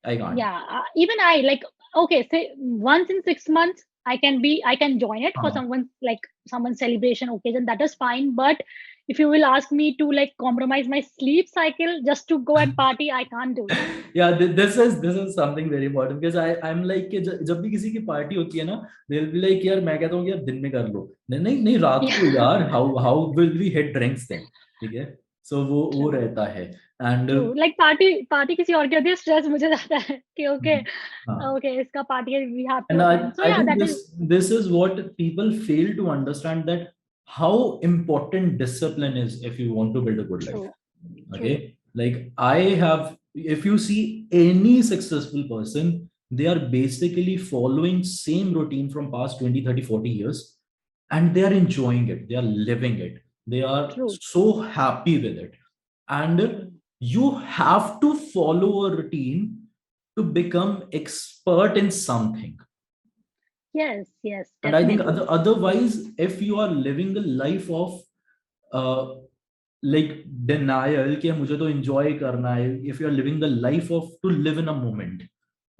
I can't. Yeah, even I like, okay, say once in 6 months I can join it for someone's celebration occasion. That is fine. But if you will ask me to like compromise my sleep cycle just to go and party, I can't do that. Yeah, this is something very important because I'm like कि जब भी किसी की party होती है ना, they'll be like यार मैं कहता हूँ कि यार दिन में कर लो, नहीं नहीं नहीं रात को Yeah, यार, how will we hit drinks then, ठीक है, so वो true, रहता है. And true. Like party किसी और की होती है, stress मुझे जाता है कि okay, हाँ. okay, इसका party है, we have to And attend. So I yeah, think that is this is what people fail to understand, that how important discipline is if you want to build a good life. true, true. Okay, like I have, if you see any successful person, they are basically following same routine from past 20, 30, 40 years, and they are enjoying it, they are living it, they are True. so happy with it. And you have to follow a routine to become expert in something. Yes, yes, And I think definitely. otherwise, if you are living a life of uh, like denial, कि मुझे तो enjoy करना है, if you are living the life of to live in a moment,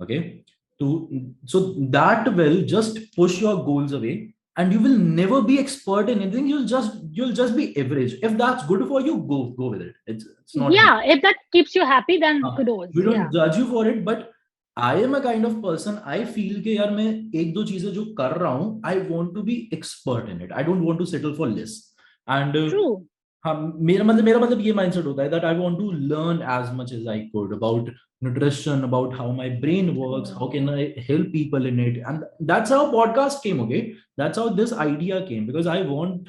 okay, so that will just push your goals away, and you will never be expert in anything. You'll just be average. If that's good for you, go with it. It's not. Yeah, if that keeps you happy, then हाँ, kudos. we Yeah. don't judge you for it, but I am a kind of person, I feel कि यार मैं एक दो चीजें जो कर रहा हूँ, I want to be expert in it. I don't want to settle for less. And True. हाँ, मेरा मतलब ये mindset होता है that I want to learn as much as I could about nutrition, about how my brain works, how can I help people in it. And that's how podcast came, okay? That's how this idea came, because I want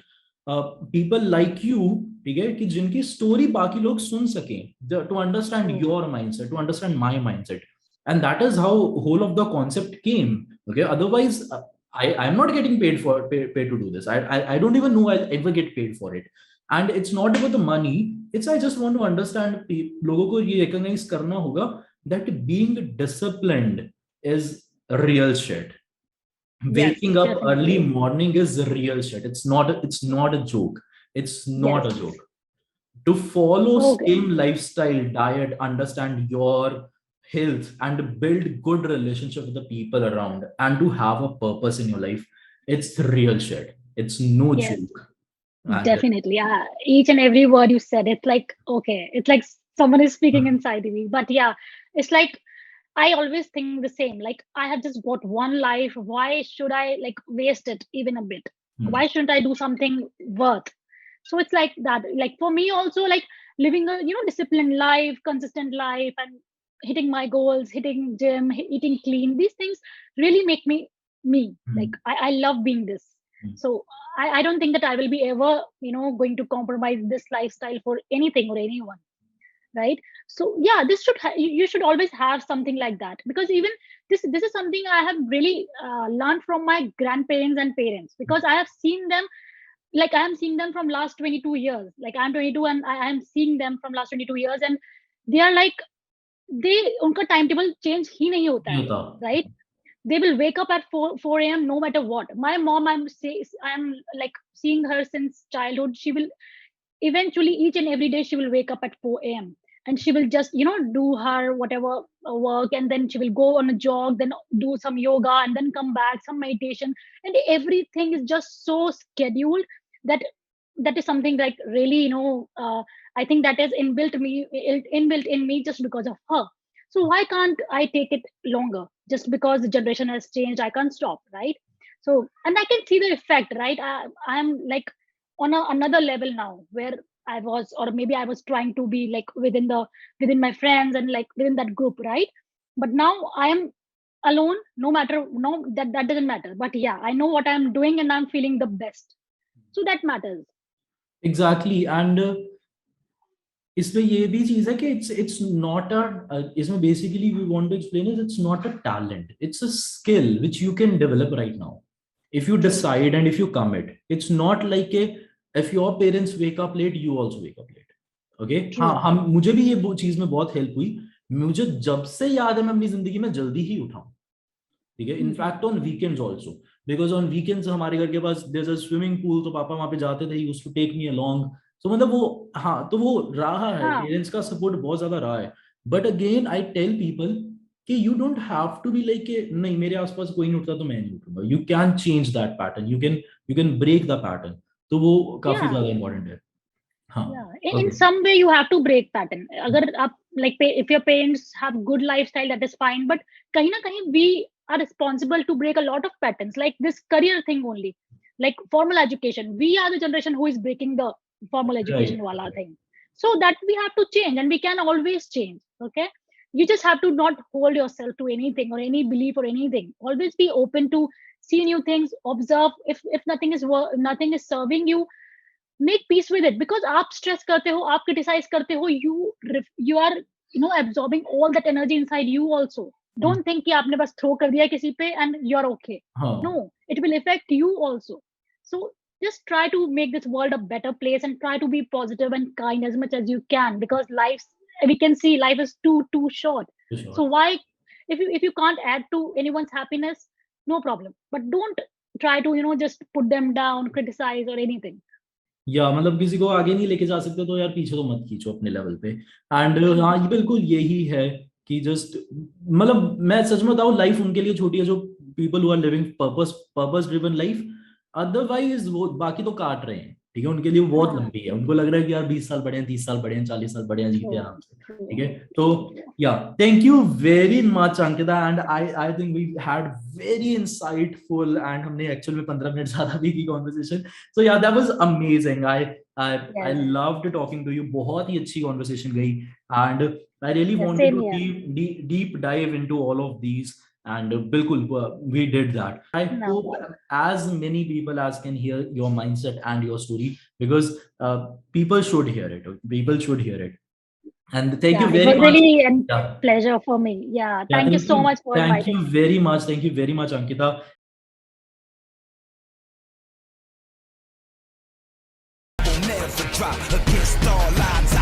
people like you, ठीक है, कि जिनकी story बाकी लोग सुन सकें, to understand True. your mindset, to understand my mindset. And that is how whole of the concept came, okay? Otherwise I'm not getting paid to do this. I don't even know I'll ever get paid for it. And it's not about the money, it's I just want to understand लोगों को ये recognize करना होगा that being disciplined is real shit. Yes, Waking up early definitely. morning is real shit. It's not a joke. It's not Yes. a joke. To follow Okay. same lifestyle, diet, understand your health, and build good relationship with the people around, and to have a purpose in your life, it's real shit. It's no Yes, joke. And definitely. Each and every word you said, it's like, okay, it's like someone is speaking inside me. But yeah, it's like I always think the same. Like, I have just got one life. Why should I like waste it even a bit? Why shouldn't I do something worth? So it's like that. Like for me also, like living a disciplined life, consistent life, and hitting my goals, hitting gym, eating clean. These things really make me me. Like I love being this. So I don't think that I will be ever going to compromise this lifestyle for anything or anyone, right? So yeah, this should you should always have something like that, because even this is something I have really learned from my grandparents and parents, because I have seen them, like I am seeing them from last 22 years. Like I'm 22 and I am seeing them from last 22 years, and they are like they unka timetable change hi nahi hota नहीं hai, होता. right? They will wake up at 4 a.m. no matter what. My mom, I'm like seeing her since childhood. She will eventually each and every day she will wake up at 4 a.m. and she will just do her whatever work, and then she will go on a jog, then do some yoga, and then come back, some meditation, and everything is just so scheduled that that is something like really I think that is inbuilt in me just because of her. So why can't I take it longer? Just because the generation has changed, I can't stop, right? So, and I can see the effect, right? I'm like on another level now, where I was, or maybe I was trying to be like within my friends and like within that group, right? But now I am alone. No matter, no, that doesn't matter, but yeah, I know what I'm doing and I'm feeling the best, so that matters. Exactly. And इसमें ये भी चीज है कि it's not a इसमें basically we want to explain is it's not a talent, it's a skill which you can develop right now if you decide and if you commit. It's not like a if your parents wake up late you also wake up late. Okay, हाँ हम मुझे भी ये चीज में बहुत help हुई. मुझे जब से याद है मैं अपनी जिंदगी में जल्दी ही उठाऊं. ठीक है, in fact on weekends also, because on weekends हमारे घर के पास there is a swimming pool, तो पापा वहां पे जाते थे, used to take me along. तो मतलब वो, हाँ, तो वो रहा है, पेरेंट्स का सपोर्ट बहुत ज्यादा रहा है. But again I tell people कि you don't have to be like नहीं मेरे आसपास कोई नहीं उठता तो मैं नहीं उठूंगा. You can change that pattern, you can break the pattern. तो वो काफी ज्यादा इंपॉर्टेंट है. In some way you have to break pattern. अगर आप like if your parents have good lifestyle, that is fine, but कहीं ना कहीं we are responsible to break a lot of patterns, like this career thing only, like formal education. We are the generation who is breaking the formal education wala thing. So that we have to change, and we can always change. Okay, you just have to not hold yourself to anything or any belief or anything. Always be open to see new things, observe. If nothing is serving you, make peace with it, because आप stress करते हो, आप criticize करते हो, you are absorbing all that energy inside you also. Don't think कि आपने बस throw कर दिया किसी पे and you're okay. No, it will affect you also. So just try to make this world a better place and try to be positive and kind as much as you can, because we can see life is too short. So why, if you can't add to anyone's happiness, no problem, but don't try to just put them down, criticize or anything. या मतलब किसी को आगे नहीं लेके जा सकते तो यार पीछे तो मत खींचो अपने लेवल पे. एंड हाँ, ये बिल्कुल यही है कि जस्ट मतलब मैं सच में बताऊं, लाइफ उनके लिए छोटी है जो people who are living purpose driven life. Otherwise वो बाकी तो काट रहे हैं. ठीक है, उनके लिए बहुत लंबी है. उनको लग रहा है कि यार 20 साल बढ़े हैं, 30 साल बढ़े हैं, 40 साल बढ़े हैं, जीते आराम से. ठीक है, तो yeah thank you very much Ankita. And I think we had very insightful, and हमने एक्चुअल में 15 मिनट ज्यादा भी की conversation. So yeah that was amazing. I loved talking to you. बहुत ही अच्छी कॉन्वर्सेशन गई, and I really wanted to deep dive into all of these, and bilkul we did that. I hope as many people as can hear your mindset and your story, because people should hear it. People should hear it. And thank you very much. Really a pleasure for me. Thank you so much for inviting. Thank you very much. Thank you very much, Ankita. Never drop against all odds.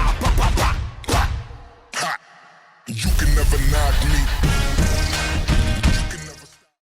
You can never knock me.